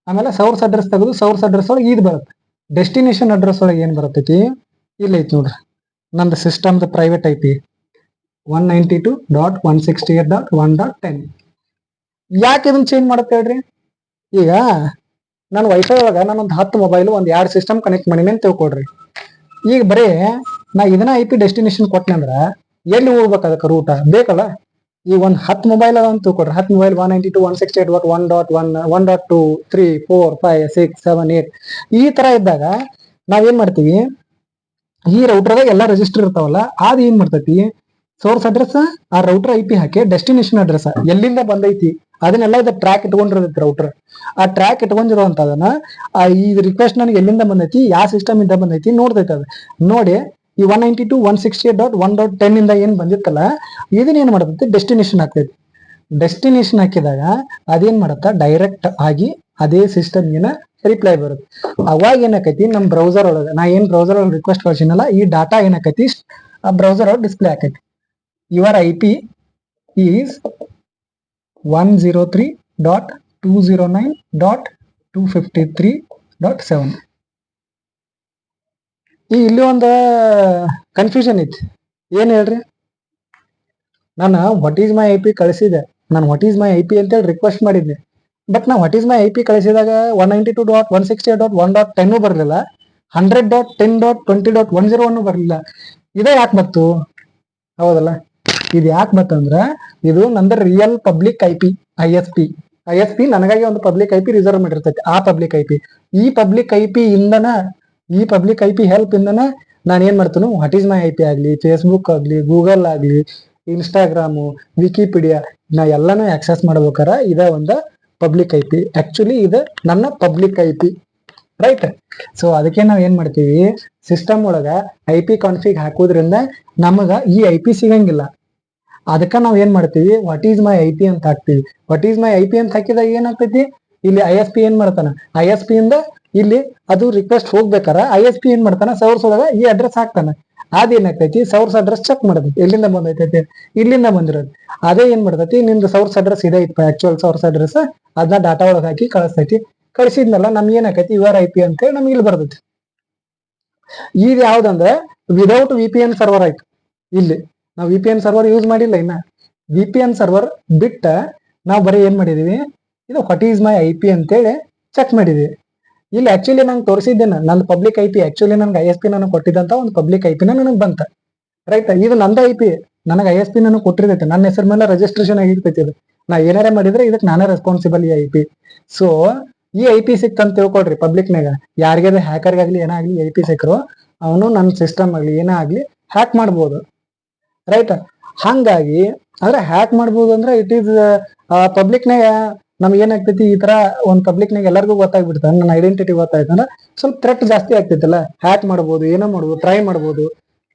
ಆಮೇಲೆ ಸೋರ್ಸ್ ಅಡ್ರೆಸ್ ತೆಗೆದು ಸೋರ್ಸ್ ಅಡ್ರೆಸ್ ಒಳಗೆ ಇದು ಬರುತ್ತೆ. ಡೆಸ್ಟಿನೇಷನ್ ಅಡ್ರೆಸ್ ಒಳಗೆ ಏನ್ ಬರ್ತೈತಿ ಇಲ್ಲಿ ಐತಿ ನೋಡ್ರಿ, ನಂದು ಸಿಸ್ಟಮ್ದು ಪ್ರೈವೇಟ್ IP 192.168.1.10. ಯಾಕೆ ಇದನ್ನ ಚೇಂಜ್ ಮಾಡುತ್ತೆ ಹೇಳ್ರಿ, ಈಗ ನಾನು ವೈಫೈ ಒಳಗ ನಾನೊಂದು 10 ಮೊಬೈಲ್ ಒಂದು 2 ಸಿಸ್ಟಮ್ ಕನೆಕ್ಟ್ ಮಾಡೀನಿ ಅಂತ ತಿಳ್ಕೊಡ್ರಿ. ಈಗ ಬರೀ ನಾ ಇದನ್ನ IP ಡೆಸ್ಟಿನೇಷನ್ ಕೊಟ್ಟನೆ ಅಂದ್ರ ಎಲ್ಲಿ ಹೋಗ್ಬೇಕು ಅದಕ್ಕೆ ರೂಟ ಬೇಕಲ್ಲ. ಈಗ ಒಂದು 10 ಮೊಬೈಲ್ ಅದ ಅಂತ ತಿಳ್ಕೊಡ್ರಿ, 10 ಮೊಬೈಲ್ 192.168.1.1 1.2 3 4 5 6 7 8 ಈ ತರ ಇದ್ದಾಗ ನಾವೇನ್ ಮಾಡ್ತೀವಿ, ಈ ರೌಟರ್ದಾಗ ಎಲ್ಲ ರಿಜಿಸ್ಟರ್ ಇರ್ತಾವಲ್ಲ ಅದ್ ಏನ್ ಮಾಡ್ತೈತಿ ಸೋರ್ಸ್ ಅಡ್ರೆಸ್ ಆ ರೌಟರ್ IP ಹಾಕಿ ಡೆಸ್ಟಿನೇಷನ್ ಅಡ್ರೆಸ್ ಎಲ್ಲಿಂದ ಬಂದೈತಿ ಅದನ್ನೆಲ್ಲ ಇದು ಟ್ರ್ಯಾಕ್ ಇಟ್ಕೊಂಡಿರ್ತೈತಿ ರೌಟರ್. ಆ ಟ್ರ್ಯಾಕ್ ಇಟ್ಕೊಂಡಿರೋಂಥದನ್ನ ಈ ರಿಕ್ವೆಸ್ಟ್ ನನಗೆ ಎಲ್ಲಿಂದ ಬಂದೈತಿ ಯಾವ ಸಿಸ್ಟಮ್ ಇಂದ ಬಂದೈತಿ ನೋಡ್ತೈತಿ. ಅದು ನೋಡಿ ಈ 192.168.1.10 ಇಂದ ಏನ್ ಬಂದಿತ್ತಲ್ಲ ಇದನ್ನ ಏನ್ ಮಾಡ್ತೈತಿ ಡೆಸ್ಟಿನೇಷನ್ ಆಗ್ತೈತಿ. ಡೆಸ್ಟಿನೇಷನ್ ಹಾಕಿದಾಗ ಅದೇನ್ ಮಾಡತ್ತ ಡೈರೆಕ್ಟ್ ಆಗಿ ಅದೇ ಸಿಸ್ಟಮ್ ಏನ ರಿಪ್ಲೈ ಬರುತ್ತೆ. ಅವಾಗ ಏನಾಕೈತಿ ನಮ್ ಬ್ರೌಸರ್ ಒಳಗ ನಾ ಏನ್ ಬ್ರೌಸರ್ ಒಳಗೆ ರಿಕ್ವೆಸ್ಟ್ ಕಳ್ಸಿನಲ್ಲ ಈ ಡಾಟಾ ಏನಾಕೈತಿ ಆ ಬ್ರೌಸರ್ ಒಳಗೆ ಡಿಸ್ಪ್ಲೇ ಆಕೈತಿ. ಯುವರ್ IP ಈಸ್ 103.209.253.7 ಈ ಇಲ್ಲಿ ಒಂದು ಕನ್ಫ್ಯೂಷನ್ ಐತಿ, ಏನ್ ಹೇಳ್ರಿ, ನಾನು what is my I P ಕಳಿಸಿದೆ, ನಾನು what is my I P ಅಂತೇಳಿ ರಿಕ್ವೆಸ್ಟ್ ಮಾಡಿದ್ದೆ. ಬಟ್ ನಾ what is my I P ಕಳಿಸಿದಾಗ 192.168.1.10 ಬರಲಿಲ್ಲ, 100.10.20.101 ಬರಲಿಲ್ಲ. ಇದೇ ಯಾಕೆ ಬತ್ತು? ಹೌದಲ್ಲ, ಇದು ಯಾಕೆ ಬತ್ತಂದ್ರ ಇದು ನಂದ real public I P, I S P ನನಗಾಗಿ ಒಂದು ಪಬ್ಲಿಕ್ ಐ ಪಿ ರಿಸರ್ವ್ ಮಾಡಿರ್ತೈತಿ. ಆ ಪಬ್ಲಿಕ್ ಐ ಪಿ, ಈ ಪಬ್ಲಿಕ್ ಐ ಪಿ ಇಂದನ, ಈ ಪಬ್ಲಿಕ್ ಐ ಪಿ ಹೆಲ್ಪ್ ಇಂದನ ನಾನು ಏನ್ ಮಾಡ್ತೀನಿ, what is my I P ಆಗ್ಲಿ, ಫೇಸ್ಬುಕ್ ಆಗ್ಲಿ, ಗೂಗಲ್ ಆಗ್ಲಿ, ಇನ್ಸ್ಟಾಗ್ರಾಮು, ವಿಕಿಪೀಡಿಯಾ, ನಾ ಎಲ್ಲಾನು ಆಕ್ಸೆಸ್ ಮಾಡ್ಬೇಕಾರ ಇದ ಒಂದು ಪಬ್ಲಿಕ್ ಐ ಪಿ. ಆಕ್ಚುಲಿ ಇದು ನನ್ನ public I P, right. So ಅದಕ್ಕೆ ನಾವ್ ಏನ್ ಮಾಡ್ತೀವಿ, ಸಿಸ್ಟಮ್ ಒಳಗ ಐ ಪಿ ಕಾನ್ಫಿಗ್ ಹಾಕೋದ್ರಿಂದ ನಮಗ ಈ ಐ ಪಿ ಸಿಗಂಗಿಲ್ಲ. ಅದಕ್ಕ ನಾವ್ ಏನ್ ಮಾಡ್ತೀವಿ, what is my I P ಅಂತ ಹಾಕ್ತಿವಿ. What is my I P ಅಂತ ಹಾಕಿದಾಗ ಏನಾಗ್ತೈತಿ, ಇಲ್ಲಿ ಐ ಎಸ್ ಪಿ ಏನ್ ಮಾಡ್ತಾನ, ಐ ಎಸ್ ಪಿ ಇಂದ ಇಲ್ಲಿ ಅದು ರಿಕ್ವೆಸ್ಟ್ ಹೋಗ್ಬೇಕಾರ ಐ ಎಸ್ ಪಿ ಏನ್ ಮಾಡ್ತಾನ, ಸೌರ್ಸ್ ಒಳಗ ಈ ಅಡ್ರೆಸ್ ಹಾಕ್ತಾನ. ಅದೇನಾಗ್ತೈತಿ, ಸೌರ್ಸ್ ಅಡ್ರೆಸ್ ಚೆಕ್ ಮಾಡೋದು, ಎಲ್ಲಿಂದ ಬಂದೈತೈತಿ, ಇಲ್ಲಿಂದ ಬಂದಿರೋದು. ಅದೇ ಏನ್ ಮಾಡ್ತೈತಿ, ನಿಮ್ದು ಸೌರ್ಸ್ ಅಡ್ರೆಸ್ ಇದೆ ಇತ್ತು, ಆಕ್ಚುಯಲ್ ಸೌರ್ಸ್ ಅಡ್ರೆಸ್, ಅದನ್ನ ಡಾಟಾ ಒಳಗೆ ಹಾಕಿ ಕಳಿಸ್ತೈತಿ. ಕಳಿಸಿದ್ನಲ್ಲ ನಮ್ಗೆ ಏನಾಕೈತಿ, ಯು ಆರ್ ಐ ಪಿ ಅಂತ ಹೇಳಿ ನಮ್ಗೆ ಇಲ್ಲಿ ಬರ್ತೈತಿ. ಇದು ಯಾವ್ದಂದ್ರೆ without V P N server ಆಯ್ತು. ಇಲ್ಲಿ ನಾವು V P N server use ಮಾಡಿಲ್ಲ. ಇನ್ನ ವಿ ಪಿ ಎನ್ ಸರ್ವರ್ ಬಿಟ್ಟ ನಾವು ಬರೀ ಏನ್ ಮಾಡಿದೀವಿ, ಇದು what is my I P ಅಂತೇಳಿ ಚೆಕ್ ಮಾಡಿದೀವಿ. ಇಲ್ಲಿ ಆಕ್ಚುಲಿ ನಂಗೆ ತೋರಿಸಿದ್ದೇನೆ, ನಂದು ಪಬ್ಲಿಕ್ ಐ ಪಿ, ಆಕ್ಚುಲಿ ನನ್ಗೆ ಐ ಎಸ್ ಪಿ ನನಗೆ ಕೊಟ್ಟಿದ್ದಂತ ಒಂದು ಪಬ್ಲಿಕ್ ಐ ಪಿನ ನನಗೆ ಬಂತ, ರೈಟ್. ಇದು ನಂದ ಐ ಪಿ, ನನಗೆ ಐ ಎಸ್ ಪಿ ನನಗೆ ಕೊಟ್ಟಿರ್ತೈತೆ, ನನ್ನ ಹೆಸರ ಮೇಲೆ ರಿಜಿಸ್ಟ್ರೇಷನ್ ಆಗಿರ್ತೈತಿ. ಇದು ನಾ ಏನಾರ ಮಾಡಿದ್ರೆ ಇದಕ್ಕೆ ನಾನೇ ರೆಸ್ಪಾನ್ಸಿಬಲ್ ಈ ಐ ಪಿ. ಸೊ ಈ ಐ ಪಿ ಸಿಕ್ತಂತ ತಿಳ್ಕೊಡ್ರಿ ಪಬ್ಲಿಕ್ನಾಗ, ಯಾರಿಗಾದ್ರೆ ಹ್ಯಾಕರ್ಗಾಗ್ಲಿ ಏನಾಗ್ಲಿ ಐ ಪಿ ಸಿಕ್ಕರು, ಅವನು ನನ್ನ ಸಿಸ್ಟಮ್ ಆಗ್ಲಿ ಏನೇ ಆಗ್ಲಿ ಹ್ಯಾಕ್ ಮಾಡ್ಬೋದು, ರೈಟ್. ಹಂಗಾಗಿ ಅಂದ್ರೆ ಹ್ಯಾಕ್ ಮಾಡ್ಬೋದು ಅಂದ್ರೆ ಇಟ್ ಈಸ್ ಪಬ್ಲಿಕ್ನಾಗ ನಮ್ಗೆ ಏನಾಗ್ತೈತಿ, ಈ ತರ ಒಂದು ಪಬ್ಲಿಕ್ನಾಗ ಎಲ್ಲರಿಗೂ ಗೊತ್ತಾಗ್ಬಿಡ್ತಾರೆ, ನನ್ನ ಐಡೆಂಟಿಟಿ ಗೊತ್ತಾಯ್ತು ಅಂದ್ರೆ ಸ್ವಲ್ಪ ಥ್ರೆಟ್ ಜಾಸ್ತಿ ಆಗ್ತೈತಲ್ಲ, ಹ್ಯಾಕ್ ಮಾಡ್ಬೋದು, ಏನೋ ಮಾಡ್ಬೋದು, ಟ್ರೈ ಮಾಡ್ಬೋದು,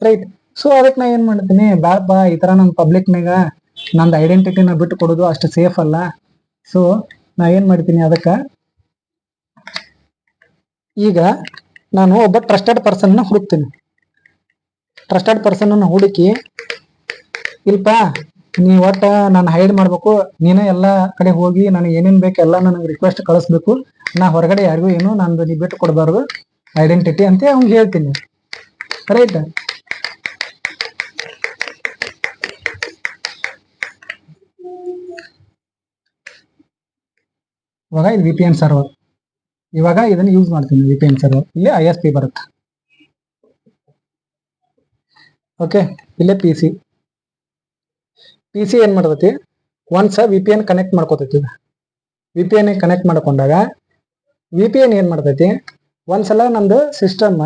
ರೈಟ್. ಸೊ ಅದಕ್ಕೆ ನಾ ಏನ್ ಮಾಡ್ತೀನಿ, ಬಾಳಪ್ಪ ಈ ತರ ನನ್ನ ಪಬ್ಲಿಕ್ನಾಗ ನಂದು ಐಡೆಂಟಿಟಿನ ಬಿಟ್ಟು ಕೊಡೋದು ಅಷ್ಟು ಸೇಫ್ ಅಲ್ಲ. ಸೊ ನಾ ಏನ್ ಮಾಡ್ತೀನಿ, ಅದಕ್ಕ ಈಗ ನಾನು ಒಬ್ಬ ಟ್ರಸ್ಟೆಡ್ ಪರ್ಸನ್ ನ ಹುಡುಕ್ತೀನಿ. ಟ್ರಸ್ಟೆಡ್ ಪರ್ಸನ್ ಅನ್ನ ಹುಡುಕಿ, ಇಲ್ಪ ನೀ ಒಟ್ಟ ನಾನು ಹೈಡ್ ಮಾಡ್ಬೇಕು, ನೀನೇ ಎಲ್ಲಾ ಕಡೆ ಹೋಗಿ ನನಗೆ ಏನೇನ್ ಬೇಕು ಎಲ್ಲ ನನಗೆ ರಿಕ್ವೆಸ್ಟ್ ಕಳಿಸ್ಬೇಕು, ನಾ ಹೊರಗಡೆ ಯಾರಿಗೂ ಏನು ನಂದು ನೀ ಬಿಟ್ಟು ಕೊಡಬಾರ್ದು ಐಡೆಂಟಿಟಿ ಅಂತ ಅವ್ನಿಗೆ ಹೇಳ್ತೀನಿ, ರೈಟ್. ಇವಾಗ ಇದು ವಿ ಪಿ ಎನ್ ಸರ್ವರ್, ಇವಾಗ ಇದನ್ನ ಯೂಸ್ ಮಾಡ್ತೀನಿ, ವಿ ಪಿ ಎನ್ ಸರ್ವರ್. ಇಲ್ಲಿ ಐ ಎಸ್ ಪಿ ಬರುತ್ತೆ, ಓಕೆ. ಇಲ್ಲೇ ಪಿ ಸಿ ಏನ್ ಮಾಡ್ತೈತಿ, once V P N connect ಮಾಡ್ಕೋತೈತಿ. ವಿ ಪಿ ಎನ್ ಕನೆಕ್ಟ್ ಮಾಡ್ಕೊಂಡಾಗ ವಿ ಪಿ ಎನ್ ಏನ್ ಮಾಡ್ತೈತಿ, ಒಂದ್ಸಲ ನಮ್ದು system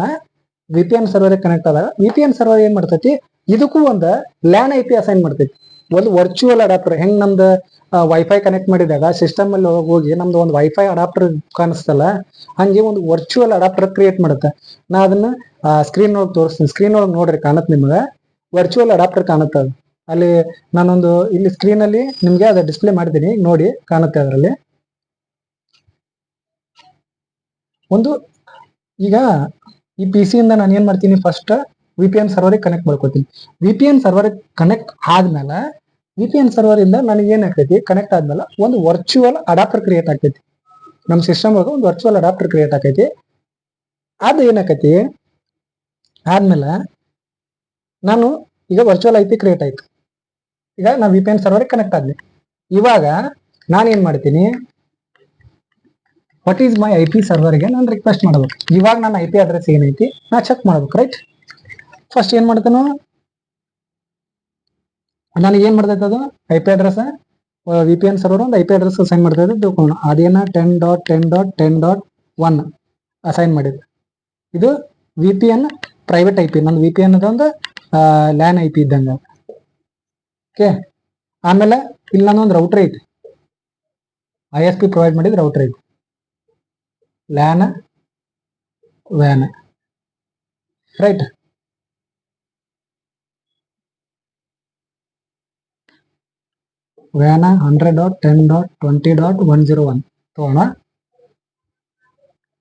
V P N server connect ಆದಾಗ ವಿ ಪಿ ಎನ್ ಸರ್ವರ್ ಏನ್ ಮಾಡ್ತೈತಿ, ಇದಕ್ಕೂ ಒಂದು ಲ್ಯಾನ್ ಐ ಪಿ ಅಸೈನ್ ಮಾಡ್ತೈತಿ. ಒಂದು ವರ್ಚುವಲ್ ಅಡಾಪ್ಟರ್, ಹೆಂಗ್ ನಮ್ದು ವೈಫೈ ಕನೆಕ್ಟ್ ಮಾಡಿದಾಗ ಸಿಸ್ಟಮ್ ಅಲ್ಲಿ ಹೋಗಿ ನಮ್ದು ಒಂದು ವೈಫೈ ಅಡಾಪ್ಟರ್ ಕಾಣಿಸ್ತಲ್ಲ, ಹಂಗೆ ಒಂದು ವರ್ಚುವಲ್ ಅಡಾಪ್ಟರ್ ಕ್ರಿಯೇಟ್ ಮಾಡುತ್ತೆ. ನಾ ಅದನ್ನ ಸ್ಕ್ರೀನ್ ಒಳಗೆ ತೋರಿಸ್ತೀನಿ, ಸ್ಕ್ರೀನ್ ಒಳಗೆ ನೋಡ್ರಿ ಕಾಣುತ್ತೆ ನಿಮ್ಗೆ, ವರ್ಚುವಲ್ ಅಡಾಪ್ಟರ್ ಕಾಣುತ್ತೆ ಅದು. ಅಲ್ಲಿ ನಾನೊಂದು ಇಲ್ಲಿ ಸ್ಕ್ರೀನ್ ಅಲ್ಲಿ ನಿಮ್ಗೆ ಅದು ಡಿಸ್ಪ್ಲೇ ಮಾಡಿದ್ದೀನಿ, ನೋಡಿ ಕಾಣುತ್ತೆ ಅದರಲ್ಲಿ ಒಂದು. ಈಗ ಈ ಪಿ ಸಿ ಇಂದ ನಾನು ಏನ್ ಮಾಡ್ತೀನಿ, first V P N server connect ಮಾಡ್ಕೊತೀನಿ. V P N server connect ಆದ್ಮೇಲೆ ವಿ ಪಿ ಎನ್ ಸರ್ವರ್ ಇಂದ ನನಗೆ ಏನ್ ಆಗ್ತೈತಿ, ಕನೆಕ್ಟ್ ಆದ್ಮೇಲೆ ಒಂದು ವರ್ಚುವಲ್ ಅಡಾಪ್ಟರ್ ಕ್ರಿಯೇಟ್ ಆಗ್ತೈತಿ. ನಮ್ಮ ಸಿಸ್ಟಮ್ ಒಳಗೆ ಒಂದು ವರ್ಚುವಲ್ ಅಡಾಪ್ಟರ್ ಕ್ರಿಯೇಟ್ ಆಕೈತಿ. ಅದು ಏನಾಕೈತಿ ಆದ್ಮೇಲೆ ನಾನು ಈಗ ವರ್ಚುವಲ್ ಐ ಪಿ ಕ್ರಿಯೇಟ್ ಆಯ್ತು. ಈಗ ನಾ V P N server connect ಆದ್ನಿ. ಇವಾಗ ನಾನು ಏನ್ ಮಾಡ್ತೀನಿ, what is my I P ಸರ್ವರ್ಗೆ ನಾನು ರಿಕ್ವೆಸ್ಟ್ ಮಾಡಬೇಕು. ಇವಾಗ ನನ್ನ ಐ ಪಿ ಅಡ್ರೆಸ್ ಏನೈತಿ ನಾ ಚೆಕ್ ಮಾಡ್ಬೇಕು, ರೈಟ್. ಫಸ್ಟ್ ಏನ್ ಮಾಡ್ತೇನೆ, ನನಗೆ ಏನ್ ಮಾಡ್ತೈತೆ ಅದು I P address, V P N server ಒಂದು ಐ ಪಿ ಅಡ್ರೆಸ್ ಅಸೈನ್ ಮಾಡ್ತೈತೆ ತಿಳ್ಕೊಳ್ಳೋಣ. ಅದೇನ 10.10.10.1 ಅಸೈನ್ ಮಾಡಿದೆ. ಇದು V P N private I P, ನಂದು ವಿ ಪಿ ಎನ್ ಅದೊಂದು ಲ್ಯಾನ್ ಐ ಪಿ ಇದ್ದಂಗ, ಓಕೆ. ಆಮೇಲೆ ಇಲ್ಲಿ ನಂದೊಂದು ರೌಟರ್ ಐತಿ, ಐ ಎಸ್ ಪಿ ಪ್ರೊವೈಡ್ ಮಾಡಿದ ರೌಟರ್ ಐತಿ, ಲ್ಯಾನ್ ವ್ಯಾನ್, ರೈಟ್. ವ್ಯಾನ 100.10.20.101 ತಗೋಣ.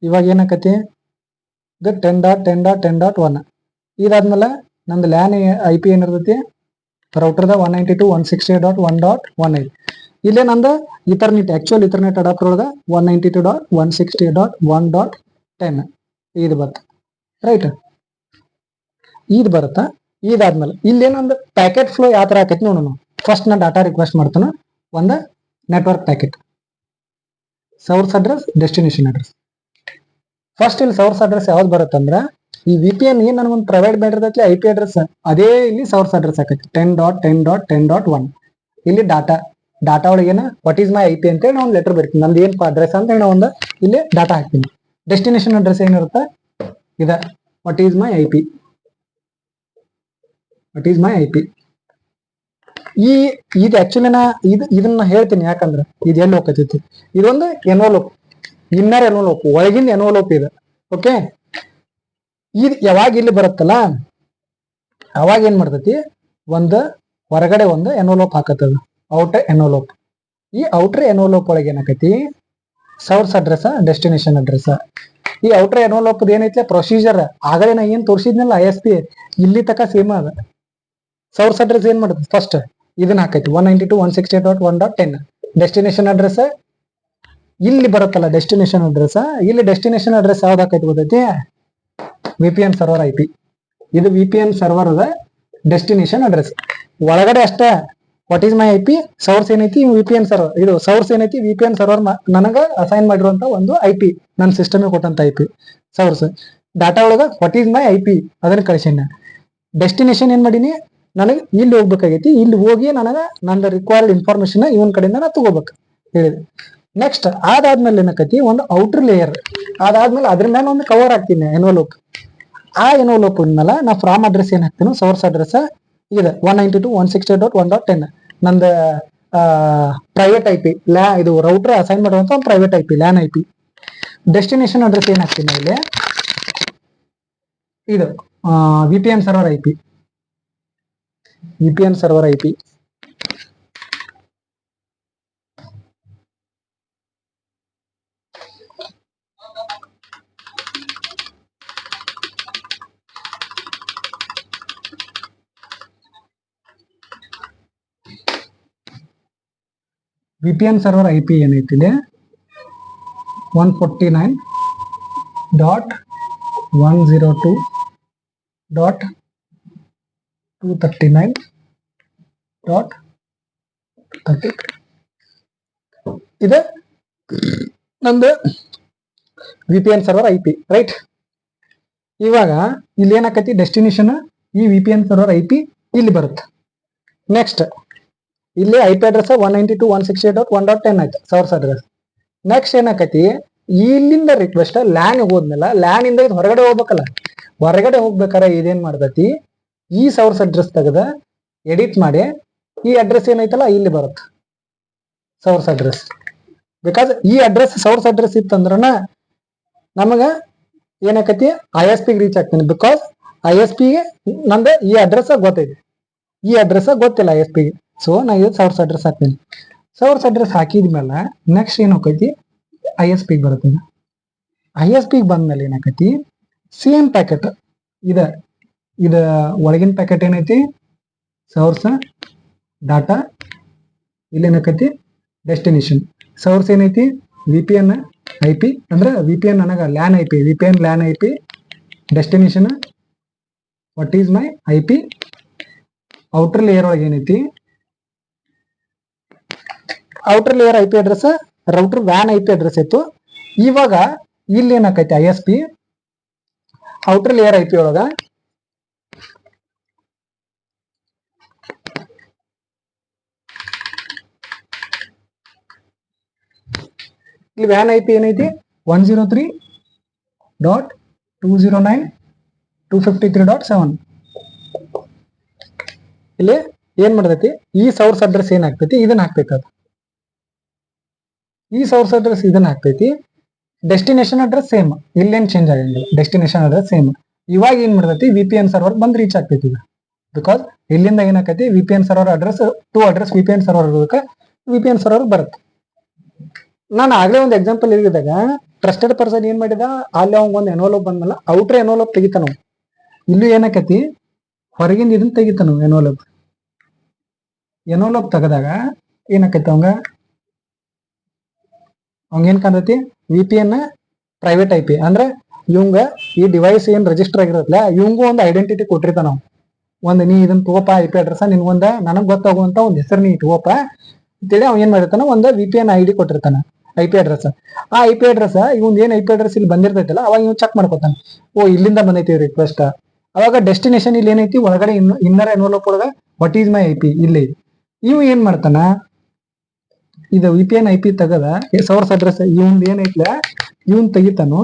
ಇವಾಗ ಏನಾಕತಿ, ಇದು 10.10.10.1. ಇದಾದ್ಮೇಲೆ ನಂದು ಲ್ಯಾನ್ ಐ ಪಿ ಏನಿರ್ತೈತಿ ರೌಟರ್ದ 192.168.1.1 ಐತಿ. ಇಲ್ಲೇ ನಂದು ಇಥರ್ನೆಟ್, ಆಕ್ಚುಯಲ್ ಇಥರ್ನೆಟ್ ಅಡಾಪ್ಟರ್ ಒಳಗ 192.168.1.10 ಇದು ಬರ್ತದೆ, ರೈಟ್. ಇದು ಬರುತ್ತಾ. ಇದಾದ್ಮೇಲೆ ಇಲ್ಲೇನೊಂದು ಪ್ಯಾಕೆಟ್ ಫ್ಲೋ ಯಾವ ತರ ಆಕೈತಿ ನೋಡೋಣ. ಫಸ್ಟ್ ನಾ ಡಾಟಾ ರಿಕ್ವೆಸ್ಟ್ ಮಾಡ್ತಾನ, ಒಂದು network packet, source address, destination address. First ಇಲ್ಲಿ ಸೋರ್ಸ್ ಅಡ್ರೆಸ್ ಯಾವ್ದು ಬರುತ್ತಂದ್ರ, ಈ ವಿ ಪಿ ಎನ್ ಏನ್ ನನಗೊಂದು ಪ್ರೊವೈಡ್ ಮಾಡಿರ್ತೈತಿ ಐ ಪಿ ಅಡ್ರೆಸ್, ಅದೇ ಇಲ್ಲಿ ಸೋರ್ಸ್ ಅಡ್ರೆಸ್ ಆಕೈತಿ 10.10.10.1. ಇಲ್ಲಿ ಡಾಟಾ ಒಳಗೆ ಏನ what is my I P ಅಂತೇಳಿ ನಾವು ಒಂದು ಲೆಟರ್ ಬರ್ತೀನಿ, ನಮ್ದು ಏನ್ ಅಡ್ರೆಸ್ ಅಂತ ಹೇಳಿ ಒಂದು ಇಲ್ಲಿ ಡಾಟಾ ಹಾಕ್ತೀನಿ. ಡೆಸ್ಟಿನೇಷನ್ ಅಡ್ರೆಸ್ ಏನಿರುತ್ತೆ ಇದ what is my I P, what is my I P. ಇದು ಆಕ್ಚುಲಿ ನಾ ಇದನ್ನ ಹೇಳ್ತೀನಿ ಯಾಕಂದ್ರೆ ಇದು ಎಲ್ಲಿ ಹೋಗ್ತೈತಿ, ಇದೊಂದು ಎನ್ವಲೋಪ್, ಇನ್ನರ್ ಎನ್ವಲೋಪ್, ಒಳಗಿಂದ ಎನ್ವಲೋಪ್ ಇದೆ. ಓಕೆ, ಇದು ಯಾವಾಗ ಇಲ್ಲಿ ಬರುತ್ತಲ್ಲ ಅವಾಗ ಏನ್ ಮಾಡ್ತೈತಿ, ಒಂದು ಹೊರಗಡೆ ಒಂದು ಎನ್ವಲೋಪ್ ಹಾಕತ್ತದ, ಔಟರ್ ಎನ್ವಲೋಪ್. ಈ ಔಟರ್ ಎನ್ವಲೋಪ್ ಒಳಗೆ ಏನಾಕೈತಿ, ಸೋರ್ಸ್ ಅಡ್ರೆಸ್, ಡೆಸ್ಟಿನೇಷನ್ ಅಡ್ರೆಸ್. ಈ ಔಟರ್ ಎನ್ವಲೋಪ್ ಏನೈತಿ ಪ್ರೊಸೀಜರ್ ಆಗಲೇ ನಾ ಏನ್ ತೋರಿಸಿದ್ನಲ್ಲ ಐ ಎಸ್ ಪಿ, ಇಲ್ಲಿ ತಕ ಸೇಮ್ ಅದ. ಸೋರ್ಸ್ ಅಡ್ರೆಸ್ ಏನ್ ಮಾಡುತ್ತೆ, ಫಸ್ಟ್ ಇದನ್ನ ಹಾಕೈತಿ 192.168.1.10. ಡೆಸ್ಟಿನೇಷನ್ ಅಡ್ರೆಸ್ ಇಲ್ಲಿ ಬರುತ್ತಲ್ಲ ಡೆಸ್ಟಿನೇಷನ್ ಅಡ್ರೆಸ್, ಇಲ್ಲಿ ಡೆಸ್ಟಿನೇಷನ್ ಅಡ್ರೆಸ್ ಯಾವ್ದು ಹಾಕೈತಿ ಗೊತ್ತೈತಿ, V P N server I P. ಇದು ವಿ ಪಿ ಎನ್ ಸರ್ವರ್ ಅದ ಡೆಸ್ಟಿನೇಷನ್ ಅಡ್ರೆಸ್. ಒಳಗಡೆ ಅಷ್ಟೇ what is my I P, source ಏನೈತಿ ವಿ ಪಿ ಎನ್ ಸರ್ವರ್, ಇದು ಸೋರ್ಸ್ ಏನೈತಿ ವಿ ಪಿ ಎನ್ ಸರ್ವರ್ ನನಗ ಅಸೈನ್ ಮಾಡಿರುವಂತ ಒಂದು ಐ ಪಿ, ನನ್ನ ಸಿಸ್ಟಮ್ ಕೊಟ್ಟಂತ ಐ ಪಿ ಸೋರ್ಸ್. ಡಾಟಾ ಒಳಗ what is my I P ಅದನ್ನ ಕಳಿಸಿನ. ಡೆಸ್ಟಿನೇಷನ್ ಏನ್ ಮಾಡೀನಿ, ನನಗೆ ಇಲ್ಲಿ ಹೋಗ್ಬೇಕಾಗೈತಿ, ಇಲ್ಲಿ ಹೋಗಿ ನನಗ ನನ್ನ ರಿಕ್ವೈರ್ಡ್ ಇನ್ಫಾರ್ಮೇಶನ್ ಇವನ್ ಕಡೆಯಿಂದ ನಾ ತಗೋಬೇಕು ಹೇಳಿದೆ. ನೆಕ್ಸ್ಟ್ ಅದಾದ್ಮೇಲೆ ಏನಕೈತಿ, ಒಂದು ಔಟರ್ ಲೇಯರ್, ಅದಾದ್ಮೇಲೆ ಅದ್ರ ಮೇಲೆ ಒಂದು ಕವರ್ ಹಾಕ್ತೀನಿ ಎನ್ವಲೋಪ್. ಆ ಎನ್ವಲೋಪ್ ಮೇಲೆ ನಾ ಫ್ರಾಮ್ ಅಡ್ರೆಸ್ ಏನ್ ಹಾಕ್ತೀನಿ, ಸೋರ್ಸ್ ಅಡ್ರೆಸ್ ಇದೆ 192.168.1.10 ನಂದು ಪ್ರೈವೇಟ್ ಐ ಪಿ, ಇದು ರೌಟರ್ ಅಸೈನ್ ಮಾಡುವಂತ ಒಂದು private I P, LAN I P. Destination address ಏನ್ ಹಾಕ್ತೀನಿ ಇಲ್ಲಿ, ಇದು V P N server I P, V P N server I P. V P N server I P ಏನೈತಿದೆ 149.102.239.30. ಇದೆ ನಮ್ದು V P N server I P, right. ಇವಾಗ ಇಲ್ಲಿ ಏನಾಕೈತಿ, ಡೆಸ್ಟಿನೇಷನ್ ಈ V P N server I P ಇಲ್ಲಿ ಬರುತ್ತೆ. Next ಇಲ್ಲಿ ಐ ಪಿ ಅಡ್ರೆಸ್ 192.168.1.10 ಆಯ್ತು ಸೋರ್ಸ್ ಅಡ್ರೆಸ್. ನೆಕ್ಸ್ಟ್ ಏನಾಕೈತಿ, ಇಲ್ಲಿಂದ ರಿಕ್ವೆಸ್ಟ್ ಲ್ಯಾನ್ ಹೋದ್ಮೇಲೆ ಲ್ಯಾನ್ ಇಂದ ಇದು ಹೊರಗಡೆ ಹೋಗ್ಬೇಕಲ್ಲ, ಹೊರಗಡೆ ಹೋಗ್ಬೇಕಾರೆ ಇದೇನ್ ಮಾಡ್ತೈತಿ, ಈ ಸೋರ್ಸ್ ಅಡ್ರೆಸ್ ತೆಗೆದ ಎಡಿಟ್ ಮಾಡಿ ಈ ಅಡ್ರೆಸ್ ಏನೈತಲ್ಲ ಇಲ್ಲಿ ಬರುತ್ತೆ ಸೋರ್ಸ್ ಅಡ್ರೆಸ್. ಬಿಕಾಸ್ ಈ ಅಡ್ರೆಸ್ ಸೋರ್ಸ್ ಅಡ್ರೆಸ್ ಇತ್ತಂದ್ರನ ನಮಗ ಏನಾಕೈತಿ ಐ ಎಸ್ ಪಿಗೆ ರೀಚ್ ಆಗ್ತೀನಿ. ಬಿಕಾಸ್ ಐ ಎಸ್ ಪಿಗೆ ನಂದು ಈ ಅಡ್ರೆಸ್ ಗೊತ್ತೈತಿ, ಈ ಅಡ್ರೆಸ್ ಗೊತ್ತಿಲ್ಲ ಐ ಎಸ್ ಪಿಗೆ. ಸೊ ನಾ ಇದು ಸೋರ್ಸ್ ಅಡ್ರೆಸ್ ಹಾಕ್ತೀನಿ. ಸೋರ್ಸ್ ಅಡ್ರೆಸ್ ಹಾಕಿದ್ಮೇಲೆ ನೆಕ್ಸ್ಟ್ ಏನ್ ಹೋಗೈತಿ, ಐ ಎಸ್ ಪಿಗೆ ಬರುತ್ತೆ. ಐ ಎಸ್ ಪಿಗೆ ಬಂದ್ಮೇಲೆ ಏನಾಕೈತಿ, ಸೇಮ್ ಪ್ಯಾಕೆಟ್ ಇದ ಒಳಗಿನ ಪ್ಯಾಕೆಟ್ ಏನೈತಿ ಸೋರ್ಸ್ ಡಾಟಾ, ಇಲ್ಲಿ ಏನಾಕೈತಿ ಡೆಸ್ಟಿನೇಷನ್. ಸೋರ್ಸ್ ಏನೈತಿ V P N I P, ಅಂದ್ರೆ ವಿ ಪಿ ಎನ್ ನನಗ LAN I P, V P N LAN I P. Destination what is my I P. Outer layer ಒಳಗೆ ಏನೈತಿ, outer layer I P address, router ವ್ಯಾನ್ I P address ಇತ್ತು. ಇವಾಗ ಇಲ್ಲಿ ಏನಾಕೈತಿ I S P outer layer I P ಒಳಗ ಇಲ್ಲಿ van I P ಏನೈತಿ 103.209.253.7. ಇಲ್ಲಿ ಏನ್ ಮಾಡ್ತೈತಿ, ಈ ಸೋರ್ಸ್ ಅಡ್ರೆಸ್ ಏನಾಗ್ತೈತಿ ಇದನ್ನ ಹಾಕ್ಬೇಕದು, ಈ ಸೋರ್ಸ್ ಅಡ್ರೆಸ್ ಇದನ್ನ ಹಾಕ್ತೈತಿ. ಡೆಸ್ಟಿನೇಷನ್ ಅಡ್ರೆಸ್ ಸೇಮ್, ಇಲ್ಲೇನ್ ಚೇಂಜ್ ಆಗಂಗಿಲ್ಲ, ಡೆಸ್ಟಿನೇಷನ್ ಅಡ್ರೆಸ್ ಸೇಮ್. ಇವಾಗ ಏನ್ ಮಾಡ್ತೈತಿ, ವಿ ಪಿ ಎನ್ ಸರ್ವರ್ ಬಂದ್ ರೀಚ್ ಆಗ್ತೈತಿ ಈಗ. ಬಿಕಾಸ್ ಇಲ್ಲಿಂದ ಏನಾಕೈತಿ, V P N server address to address V P N server ಇರೋದಕ್ಕೆ ವಿ ಪಿ ಎನ್ ಸರ್ವರ್ ಬರುತ್ತೆ. ನಾನು ಆಗ್ಲೇ ಒಂದು ಎಕ್ಸಾಂಪಲ್ ಹೇಳಿದಾಗ ಟ್ರಸ್ಟೆಡ್ ಪರ್ಸನ್ ಏನ್ ಮಾಡಿದ, ಅಲ್ಲಿ ಅವಂಗ ಒಂದು ಎನ್ವಲೋಪ್ ಬಂದ್ಮೇಲೆ ಔಟ್ರ್ ಎನ್ವಲೋಪ್ ತೆಗಿತಾನ. ಇಲ್ಲೂ ಏನಾಕೈತಿ, ಹೊರಗಿಂದ ಇದನ್ನ ತೆಗಿತಾನ ಎನ್ವಲೋಪ್. ಎನ್ವಲೋಪ್ ತೆಗದಾಗ ಏನಾಕೈತಿ, ಅವಂಗ ಏನ್ ಕಾಣ್ತೈತಿ, V P N private I P, ಅಂದ್ರೆ ಇವಂಗ ಈ ಡಿವೈಸ್ ಏನ್ ರಿಜಿಸ್ಟರ್ ಆಗಿರತ್ತಲ್ಲ ಇವಂಗೂ ಒಂದು ಐಡೆಂಟಿಟಿ ಕೊಟ್ಟಿರ್ತಾನ ನಾವು. ಒಂದ್ ನೀ ಇದನ್ನ ತಗೋಪ ಐ ಪಿ ಅಡ್ರೆಸ್ ನಿನ್ಗೊಂದ ನನಗ್ ಗೊತ್ತಾಗುವಂತ ಒಂದ್ ಹೆಸರು ನೀ ಇಟ್ಕೋಪ ಅಂತೇಳಿ ಅವ್ ಏನ್ ಮಾಡಿರ್ತಾನ ಒಂದು VPN ID ಕೊಟ್ಟಿರ್ತಾನ ಐ ಪಿ ಅಡ್ರೆಸ್. ಆ ಐ ಪಿ ಅಡ್ರೆಸ್ ಇವ್ ಏನ್ ಐ ಪಿ ಅಡ್ರೆಸ್ ಇಲ್ಲಿ ಬಂದಿರ್ತೈತಲ್ಲ ಅವಾಗ ಇವ್ ಚೆಕ್ ಮಾಡ್ಕೊತಾನ, ಓ ಇಲ್ಲಿಂದ ಬಂದೈತಿ ರಿಕ್ವೆಸ್ಟ್. ಅವಾಗ ಡೆಸ್ಟಿನೇಷನ್ ಇಲ್ಲಿ ಏನೈತಿ ಒಳಗಡೆ ಇನ್ನರ್ ಎನ್ವಲಪ್ ಒಳಗ what is my I P ಇಲ್ಲಿ. ಇವ್ ಏನ್ ಮಾಡ್ತಾನ, ಇದು VPN IP ತೆಗದ ಸೋರ್ಸ್ ಅಡ್ರೆಸ್ ಇವನ್ ಏನೈತ್ಲ ಇವನ್ ತೆಗಿತಾನು,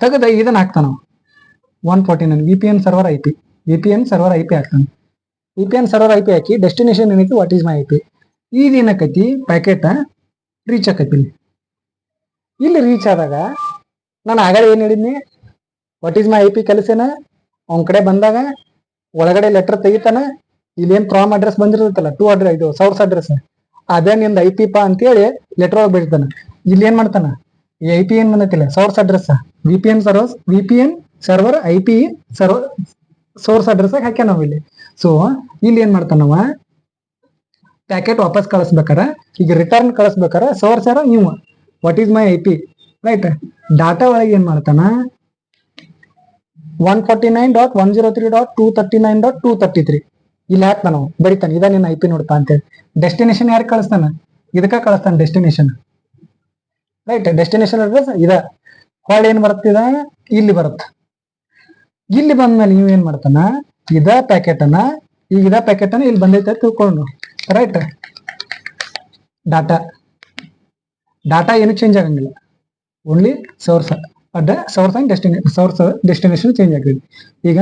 ತೆಗದ ಇದನ್ನ ಹಾಕ್ತಾನ 149 VPN server IP. VPN server IP ಹಾಕ್ತಾನ. VPN ಸರ್ವರ್ IP ಹಾಕಿ ಡೆಸ್ಟಿನೇಷನ್ ಏನೈತಿ ವಾಟ್ ಈಸ್ ಮೈ IP. ಇದೇನಕೈತಿ ಪ್ಯಾಕೆಟ್ ರೀಚ್ ಆಕೈತಿ. ಇಲ್ಲಿ ರೀಚ್ ಆದಾಗ ನಾನು ಆಗಲೇ ಏನ್ ಹೇಳಿದ್ನಿ, ವಾಟ್ ಈಸ್ ಮೈ IP ಕಲಿಸೇನ ಅವನ ಕಡೆ ಬಂದಾಗ ಒಳಗಡೆ ಲೆಟರ್ ತೆಗಿತಾನ, ಇಲ್ಲೇನ್ ಪ್ರಾಮ್ ಅಡ್ರೆಸ್ ಬಂದಿರ್ತೈತಲ್ಲ ಇದು ಸೋರ್ಸ್ ಅಡ್ರೆಸ್ ಅದೇ ನಿಂದ IP ಪಾ ಅಂತೇಳಿ ಲೆಟರ್ ಒಳಗೆ ಬಿಡ್ತಾನ. ಇಲ್ಲಿ ಏನ್ ಮಾಡ್ತಾನ, ಈ IP ಏನ್ ಬಂದೈತಿಲ್ಲ source address VPN server IP server source address ಹಾಕ್ಯ ನಾವ್ ಇಲ್ಲಿ. ಸೊ ಇಲ್ಲಿ ಏನ್ ಮಾಡ್ತಾನವ ಪ್ಯಾಕೆಟ್ ವಾಪಸ್ ಕಳಿಸ್ಬೇಕಾರ, ಈಗ ರಿಟರ್ನ್ ಕಳಿಸ್ಬೇಕಾರ ಸೋರ್ಸ್ ಯಾರ ನೀವು what is my IP right. Data ಒಳಗೆ ಏನ್ ಮಾಡ್ತಾನ 149.103.239.233 ಇಲ್ಲಿ ಹಾಕ್ತಾನ ನಾವು ಬರಿತಾನೆ, ಇದ ನಿನ್ನ IP ನೋಡ್ತಾ ಅಂತೇಳಿ. ಡೆಸ್ಟಿನೇಷನ್ ಯಾರು ಕಳಿಸ್ತಾನ, ಇದಕ್ಕ ಕಳಿಸ್ತಾನ ಡೆಸ್ಟಿನೇಷನ್ ರೈಟ್. ಡೆಸ್ಟಿನೇಷನ್ ಅಡ್ರೆಸ್ ಇದ ಹೊಳ್ಳಿ ಏನ್ ಬರುತ್ತಿದ ಇಲ್ಲಿ ಬರುತ್ತ. ಇಲ್ಲಿ ಬಂದ್ಮೇಲೆ ನೀವ್ ಏನ್ ಮಾಡ್ತಾನ ಇದ ಪ್ಯಾಕೆಟ್ ಅನ್ನ ಇಲ್ಲಿ ಬಂದೈತೆ ತಿಳ್ಕೊಂಡು ರೈಟ್. ಡಾಟಾ ಏನು ಚೇಂಜ್ ಆಗಂಗಿಲ್ಲ, only source and destination change ಆಗ್ತೈತಿ. ಈಗ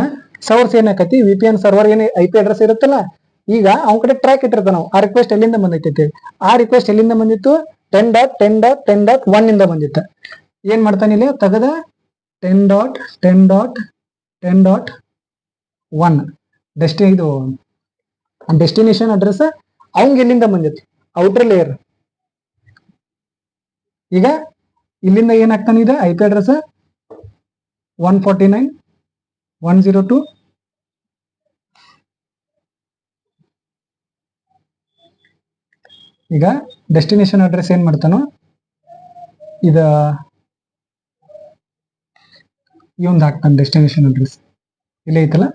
ಸೋರ್ಸ್ ಏನಾಕತಿ VPN ಸರ್ವರ್ ಏನ್ IP ಅಡ್ರೆಸ್ ಇರುತ್ತಲ್ಲ, ಈಗ ಅವ್ನ ಕಡೆ ಟ್ರ್ಯಾಕ್ ಇಟ್ಟಿರ್ತಾನ ನಾವು ಆ ರಿಕ್ವೆಸ್ಟ್ ಎಲ್ಲಿಂದ ಬಂದೈತಿ. ಆ ರಿಕ್ವೆಸ್ಟ್ ಎಲ್ಲಿಂದ ಬಂದಿತ್ತು 10.10.10.1 ಇಂದ ಬಂದಿತ್ತು. ಏನ್ ಮಾಡ್ತಾನೆ ಇಲ್ಲಿ ತೆಗದ 10.10.10.1 ಇದು ಡೆಸ್ಟಿನೇಷನ್ ಅಡ್ರೆಸ್ ಅವಂಗ ಎಲ್ಲಿಂದ ಬಂದಿತ್ತು ಔಟರ್ ಲೇಯರ್. ಈಗ ಇಲ್ಲಿಂದ ಏನಾಗ್ತಾನೆ ಇದೆ IP ಅಡ್ರೆಸ್ 149.102 ಈಗ ಡೆಸ್ಟಿನೇಷನ್ ಅಡ್ರೆಸ್ ಏನ್ ಮಾಡ್ತಾನೋ ಇದ ಇವಂದ್ ಹಾಕ್ತಾನೆ. ಡೆಸ್ಟಿನೇಷನ್ ಅಡ್ರೆಸ್ ಇಲ್ಲಿ ಐತಲ್ಲ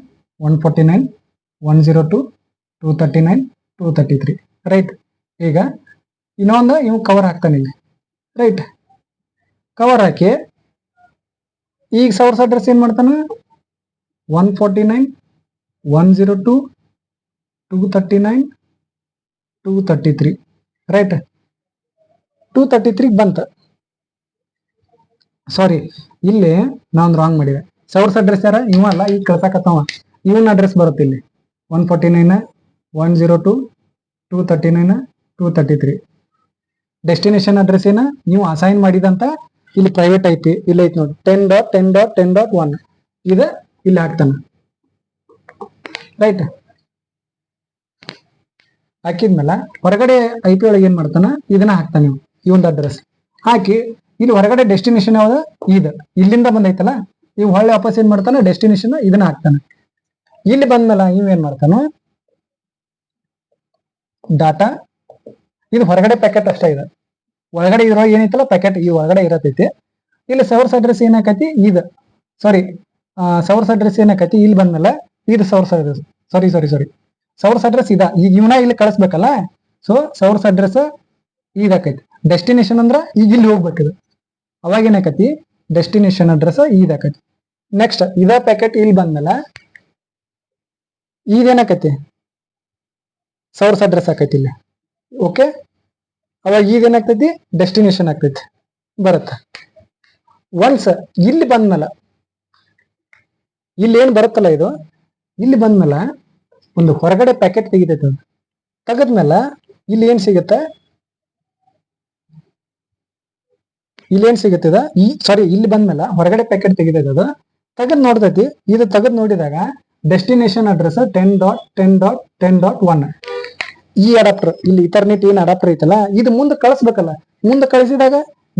149.102.239.233 ರೈಟ್. ಈಗ ಇನ್ನೊಂದು ಇವ್ ಕವರ್ ಹಾಕ್ತಾನೆ ಇಲ್ಲಿ ರೈಟ್. ಕವರ್ ಹಾಕಿ ಈಗ ಸೋರ್ಸ್ ಅಡ್ರೆಸ್ ಏನ್ ಮಾಡ್ತಾನ 149.102.239.233 ರೈಟ್. 233 ಬಂತ. ಸಾರಿ ಇಲ್ಲಿ ನಾನ್ ರಾಂಗ್ ಮಾಡಿದೆ. ಸೋರ್ಸ್ ಅಡ್ರೆಸ್ ಯಾರ ಇವ ಅಲ್ಲ, ಈಗ ಕಳ್ಸಾಕತ್ತವ ಇವನ್ ಅಡ್ರೆಸ್ ಬರುತ್ತೆ ಇಲ್ಲಿ 149.102.239.233. ಡೆಸ್ಟಿನೇಷನ್ ಅಡ್ರೆಸ್ ಏನ ನೀವು ಅಸೈನ್ ಮಾಡಿದಂತ ಇಲ್ಲಿ ಪ್ರೈವೇಟ್ IP ಇಲ್ಲಿ ಐತಿ ನೋಡಿ 10.10.10.1 ಇದ ಇಲ್ಲಿ ಹಾಕ್ತಾನ ರೈಟ್. ಹಾಕಿದ್ಮೇಲೆ ಹೊರಗಡೆ IP ಒಳಗೆ ಏನ್ ಮಾಡ್ತಾನ ಇದನ್ನ ಹಾಕ್ತಾನೆ ಇವನ್ ಅಡ್ರೆಸ್ ಹಾಕಿ ಇಲ್ಲಿ ಹೊರಗಡೆ ಡೆಸ್ಟಿನೇಷನ್ ಯಾವ್ದು ಇಲ್ಲಿಂದ ಬಂದೈತಲ್ಲ ಇವ್ ಹೊಳ್ಳಿ ವಾಪಸ್ ಏನ್ ಮಾಡ್ತಾನ ಡೆಸ್ಟಿನೇಷನ್ ಇದನ್ನ ಹಾಕ್ತಾನೆ. ಇಲ್ಲಿ ಬಂದ್ಮೇಲೆ ಇವ್ ಏನ್ ಮಾಡ್ತಾನ ಡಾಟಾ ಇದು ಹೊರಗಡೆ ಪ್ಯಾಕೆಟ್ ಅಷ್ಟೇ ಇದೆ, ಒಳಗಡೆ ಇರೋ ಏನೈತಲ್ಲ ಪ್ಯಾಕೆಟ್ ಈ ಒಳಗಡೆ ಇರತೈತಿ. ಇಲ್ಲಿ ಸೋರ್ಸ್ ಅಡ್ರೆಸ್ ಏನಾಕತಿ ಸೋರ್ಸ್ ಅಡ್ರೆಸ್ ಏನಾಕತಿ ಇಲ್ಲಿ ಬಂದ್ಮೇಲೆ ಇದು ಸೋರ್ಸ್ ಅಡ್ರೆಸ್ ಸೋರ್ಸ್ ಅಡ್ರೆಸ್ ಈಗ ಇವನ ಇಲ್ಲಿ ಕಳಿಸ್ಬೇಕಲ್ಲ. ಸೊ ಸೋರ್ಸ್ ಅಡ್ರೆಸ್ ಇದಾಕೈತಿ. ಡೆಸ್ಟಿನೇಷನ್ ಅಂದ್ರ ಈಗ ಇಲ್ಲಿ ಹೋಗ್ಬೇಕಿದೆ, ಅವಾಗ ಏನಾಕತಿ ಡೆಸ್ಟಿನೇಷನ್ ಅಡ್ರೆಸ್ ಇದಾಕೈತಿ. ನೆಕ್ಸ್ಟ್ ಇದ ಪ್ಯಾಕೆಟ್ ಇಲ್ಲಿ ಬಂದ್ಮೇಲೆ ಇದೇನಾಕೈತಿ ಸೋರ್ಸ್ ಅಡ್ರೆಸ್ ಆಕೈತಿ ಇಲ್ಲಿ ಓಕೆ. ಅವಾಗ ಇದೇನಾಗ್ತೈತಿ ಡೆಸ್ಟಿನೇಷನ್ ಆಗ್ತೈತಿ ಬರುತ್ತ. ಒನ್ಸ್ ಇಲ್ಲಿ ಬಂದ್ಮೇಲೆ ಇಲ್ಲಿ ಏನ್ ಬರುತ್ತಲ್ಲ ಇದು ಇಲ್ಲಿ ಬಂದ್ಮೇಲೆ ಒಂದು ಹೊರಗಡೆ ಪ್ಯಾಕೆಟ್ ತೆಗಿತೈತೆ. ತೆಗದ್ಮೇಲೆ ಇಲ್ಲಿ ಏನ್ ಸಿಗುತ್ತೆ ಇಲ್ಲಿ ಬಂದ್ಮೇಲೆ ಹೊರಗಡೆ ಪ್ಯಾಕೆಟ್ ತೆಗಿತೈತೆ. ಅದು ತೆಗೆದ್ ನೋಡ್ತೈತಿ. ಇದು ತೆಗೆದ್ ನೋಡಿದಾಗ ಡೆಸ್ಟಿನೇಷನ್ ಅಡ್ರೆಸ್ 10.10.10.1 ಈ ಅಡಾಪ್ಟರ್ ಇಲ್ಲಿ ಇಥರ್ನೆಟ್ ಏನ್ ಅಡಾಪ್ಟರ್ ಐತಲ್ಲ ಇದು ಮುಂದೆ ಕಳಿಸ್ಬೇಕಲ್ಲ. ಮುಂದೆ ಕಳಿಸಿದಾಗ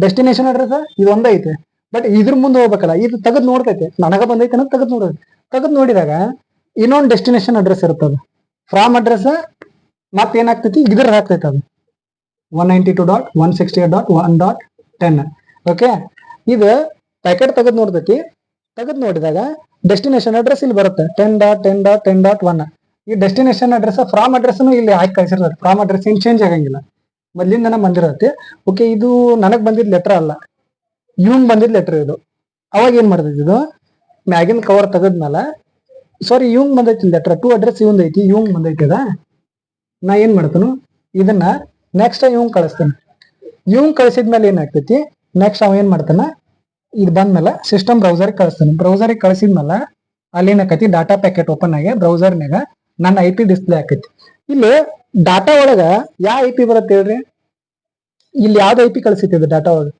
ಡೆಸ್ಟಿನೇಷನ್ ಅಡ್ರೆಸ್ ಇದು ಒಂದೇ ಐತೆ, ಬಟ್ ಇದ್ರ ಮುಂದೆ ಹೋಗ್ಬೇಕಲ್ಲ. ಇದು ತೆಗೆದ್ ನೋಡ್ತೈತೆ ನನಗ ಬಂದೈತೆ ಅನ್ನೋದು ತೆಗೆದ್ ನೋಡ್ತೈತೆ. ತೆಗೆದ್ ನೋಡಿದಾಗ ಇನ್ನೊಂದು ಡೆಸ್ಟಿನೇಷನ್ ಅಡ್ರೆಸ್ ಇರ್ತದ ಫ್ರಾಮ್ ಅಡ್ರೆಸ್ ಮತ್ತೇನಾಗ್ತೈತಿ ಇದ್ರ ಹಾಕ್ತೈತೆ ಅದು 192.168.1.10 ಓಕೆ. ಇದು ಪ್ಯಾಕೆಟ್ ತೆಗೆದು ನೋಡ್ತೈತಿ. ತೆಗೆದು ನೋಡಿದಾಗ ಡೆಸ್ಟಿನೇಷನ್ ಅಡ್ರೆಸ್ ಇಲ್ಲಿ ಬರುತ್ತೆ 10.10.10.1. ಈ ಡೆಸ್ಟಿನೇಷನ್ ಅಡ್ರೆಸ್ ಫ್ರಾಮ್ ಅಡ್ರೆಸ್ ಇಲ್ಲಿ ಹಾಕಿ ಕಳಿಸಿರ್ತದೆ. ಫ್ರಾಮ್ ಅಡ್ರೆಸ್ ಏನ್ ಚೇಂಜ್ ಆಗಂಗಿಲ್ಲ, ಮೊದ್ಲಿಂದನ ಬಂದಿರತ್ತೆ. ಓಕೆ, ಇದು ನನಗ್ ಬಂದಿದ್ ಲೆಟರ್ ಅಲ್ಲ, ಇವಂಗ್ ಬಂದಿದ್ ಲೆಟರ್ ಇದು. ಅವಾಗ ಏನ್ ಮಾಡ್ತೈತಿ, ಇದು ಮ್ಯಾಗಿನ್ ಕವರ್ ತೆಗದ್ಮೇಲೆ ಸಾರಿ ಇವಂಗ್ ಬಂದೈತಿ ಲೆಟರ್, ಟು ಅಡ್ರೆಸ್ ಇವಂದ್ ಐತಿ, ಇವಂಗ್ ಬಂದೈತಿ ಅದ. ನಾ ಏನ್ ಮಾಡ್ತೇನು, ಇದನ್ನ ನೆಕ್ಸ್ಟ್ ಇವಂಗ್ ಕಳಿಸ್ತೇನೆ. ಇವಂಗ್ ಕಳಿಸಿದ್ಮೇಲೆ ಏನಾಗ್ತೈತಿ, ನೆಕ್ಸ್ಟ್ ಅವ ಏನ್ ಮಾಡ್ತಾನ, ಇದು ಬಂದ್ಮೇಲೆ ಸಿಸ್ಟಮ್ ಬ್ರೌಸರ್ ಕಳಿಸ್ತಾನೆ. ಬ್ರೌಸರ್ಗೆ ಕಳಿಸಿದ್ಮೇಲೆ ಅಲ್ಲಿ ಏನಾಕತಿ, ಡಾಟಾ ಪ್ಯಾಕೆಟ್ ಓಪನ್ ಆಗಿ ಬ್ರೌಸರ್ನಾಗ ನನ್ನ IP ಡಿಸ್ಪ್ಲೇ ಆಕೈತಿ. ಇಲ್ಲಿ ಡಾಟಾ ಒಳಗ ಯಾವ IP ಬರುತ್ತೆ ಹೇಳ್ರಿ, ಇಲ್ಲಿ ಯಾವ್ದು IP ಕಳಿಸಿತ್ತು ಡಾಟಾ ಒಳಗ,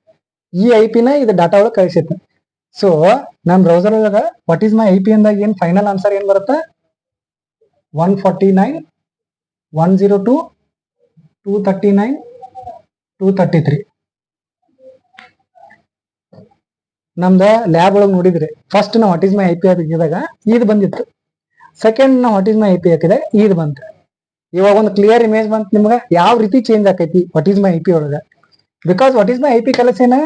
ಈ IP ನ ಇದು ಡಾಟಾ ಒಳಗೆ ಕಳಿಸಿತ್ತು. ಸೊ ನಾನು ಬ್ರೌಸರ್ ಒಳಗ ವಾಟ್ ಈಸ್ ಮೈ IP ಅಂದಾಗ ಏನ್ ಫೈನಲ್ ಆನ್ಸರ್ ಏನ್ ಬರುತ್ತೆ, 149, 102, 239, 233. ನಮ್ದ ಲ್ಯಾಬ್ ಒಳಗೆ ನೋಡಿದ್ರೆ ಫಸ್ಟ್ ನಾವು ವಾಟ್ ಈಸ್ ಮೈ IP ಹಾಕಿದಾಗ ಇದು ಬಂದಿತ್ತು, ಸೆಕೆಂಡ್ ನಾವು ವಾಟ್ ಈಸ್ ಮೈ IP ಹಾಕಿದಾಗ ಇದು ಬಂತು. ಇವಾಗ ಒಂದು ಕ್ಲಿಯರ್ ಇಮೇಜ್ ಬಂತು ನಿಮ್ಗೆ ಯಾವ ರೀತಿ ಚೇಂಜ್ ಆಕೈತಿ ವಾಟ್ ಈಸ್ ಮೈ IP ಒಳಗ. Because what is my IP ಕಲಸೇನ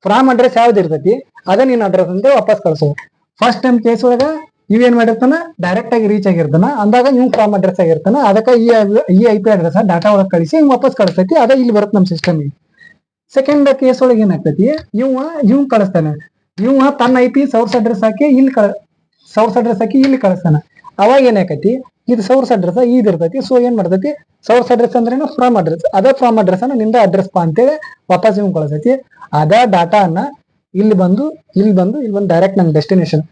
ಫ್ರಾಮ್ ಅಡ್ರೆಸ್ ಯಾವ್ದು ಇರ್ತೈತಿ ಅದೇ ನೀನ್ ಅಡ್ರೆಸ್ ಅಂತ ವಾಪಸ್ ಕಳ್ಸೋದು. ಫಸ್ಟ್ ಟೈಮ್ ಕೇಸ್ ಒಳಗ ಇವೇನ್ ಮಾಡಿರ್ತಾನ, ಡೈರೆಕ್ಟ್ ಆಗಿ ರೀಚ್ ಆಗಿರ್ತಾನ, ಅಂದಾಗ ನೀವು ಫ್ರಾಮ್ ಅಡ್ರೆಸ್ ಆಗಿರ್ತಾನ, ಅದಕ್ಕೆ ಈ IP ಅಡ್ರೆಸ್ ಡಾಟಾ ಒಳಗೆ ಕಳಿಸಿ ಹಿಂಗ್ ವಾಪಸ್ ಕಳಿಸ್ತೈತಿ, ಅದೇ ಇಲ್ಲಿ ಬರುತ್ತೆ ನಮ್ಮ ಸಿಸ್ಟಮ್. ಸೆಕೆಂಡ್ ಕೇಸ್ ಒಳಗೆ ಏನಾಗ್ತೈತಿ, ಇವ್ ಕಳಿಸ್ತಾನೆ, ಇವ ತನ್ನ IP ಸೋರ್ಸ್ ಅಡ್ರೆಸ್ ಹಾಕಿ ಇಲ್ಲಿ ಕಳಿಸ್ತಾನ. ಅವಾಗ ಏನಾಕೈತಿ, ಇದು ಸೋರ್ಸ್ ಅಡ್ರೆಸ್ ಇದು ಇರ್ತೈತಿ. ಸೊ ಏನ್ ಮಾಡ್ತೈತಿ, ಸೋರ್ಸ್ ಅಡ್ರೆಸ್ ಅಂದ್ರೆ ಫ್ರಾಮ್ ಅಡ್ರೆಸ್, ಅದೇ ಫ್ರಾಮ್ ಅಡ್ರೆಸ್ ಅನ್ನ ನಿಂದ ಅಡ್ರೆಸ್ ಪಾ ಅಂತೇಳಿ ವಾಪಸ್ ಇವ್ ಕಳಿಸ್ತೈತಿ. ಅದೇ ಡಾಟಾ ಅನ್ನ ಇಲ್ಲಿ ಬಂದು ಡೈರೆಕ್ಟ್ ನನ್ನ ಡೆಸ್ಟಿನೇಷನ್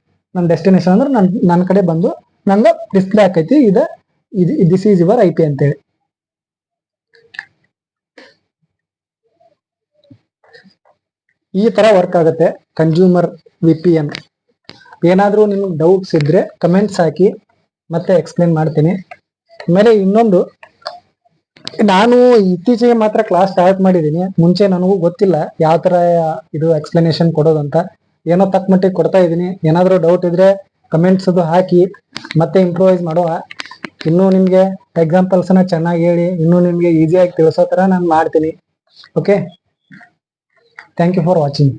ಅಂದ್ರೆ ನನ್ನ ಕಡೆ ಬಂದು ನಂದ ಡಿಸ್ಪ್ಲೇ ಆಕೈತಿ, ದಿಸ್ ಈಸ್ ಯುವರ್ IP ಅಂತೇಳಿ. ಈ ತರ ವರ್ಕ್ ಆಗುತ್ತೆ ಕನ್ಸ್ಯೂಮರ್ VPN. ಏನಾದ್ರೂ ನಿಮ್ಗೆ ಡೌಟ್ಸ್ ಇದ್ರೆ ಕಮೆಂಟ್ಸ್ ಹಾಕಿ, ಮತ್ತೆ ಎಕ್ಸ್ಪ್ಲೇನ್ ಮಾಡ್ತೀನಿ. ಆಮೇಲೆ ಇನ್ನೊಂದು, ನಾನು ಇತ್ತೀಚೆಗೆ ಮಾತ್ರ ಕ್ಲಾಸ್ ಸ್ಟಾರ್ಟ್ ಮಾಡಿದ್ದೀನಿ, ಮುಂಚೆ ನನಗೂ ಗೊತ್ತಿಲ್ಲ ಯಾವ ತರ ಇದು ಎಕ್ಸ್ಪ್ಲನೇಷನ್ ಕೊಡೋದಂತ. ಏನೋ ತಕ್ಕ ಮಟ್ಟಿಗೆ ಕೊಡ್ತಾ ಇದ್ದೀನಿ. ಏನಾದ್ರೂ ಡೌಟ್ ಇದ್ರೆ ಕಮೆಂಟ್ಸ್ ಅದು ಹಾಕಿ, ಮತ್ತೆ ಇಂಪ್ರೂವೈಸ್ ಮಾಡುವ. ಇನ್ನೂ ನಿಮ್ಗೆ ಎಕ್ಸಾಂಪಲ್ಸ್ನ ಚೆನ್ನಾಗಿ ಹೇಳಿ, ಇನ್ನೂ ನಿಮ್ಗೆ ಈಸಿಯಾಗಿ ತಿಳಿಸೋ ತರ ನಾನು ಮಾಡ್ತೀನಿ. Okay, thank you for watching.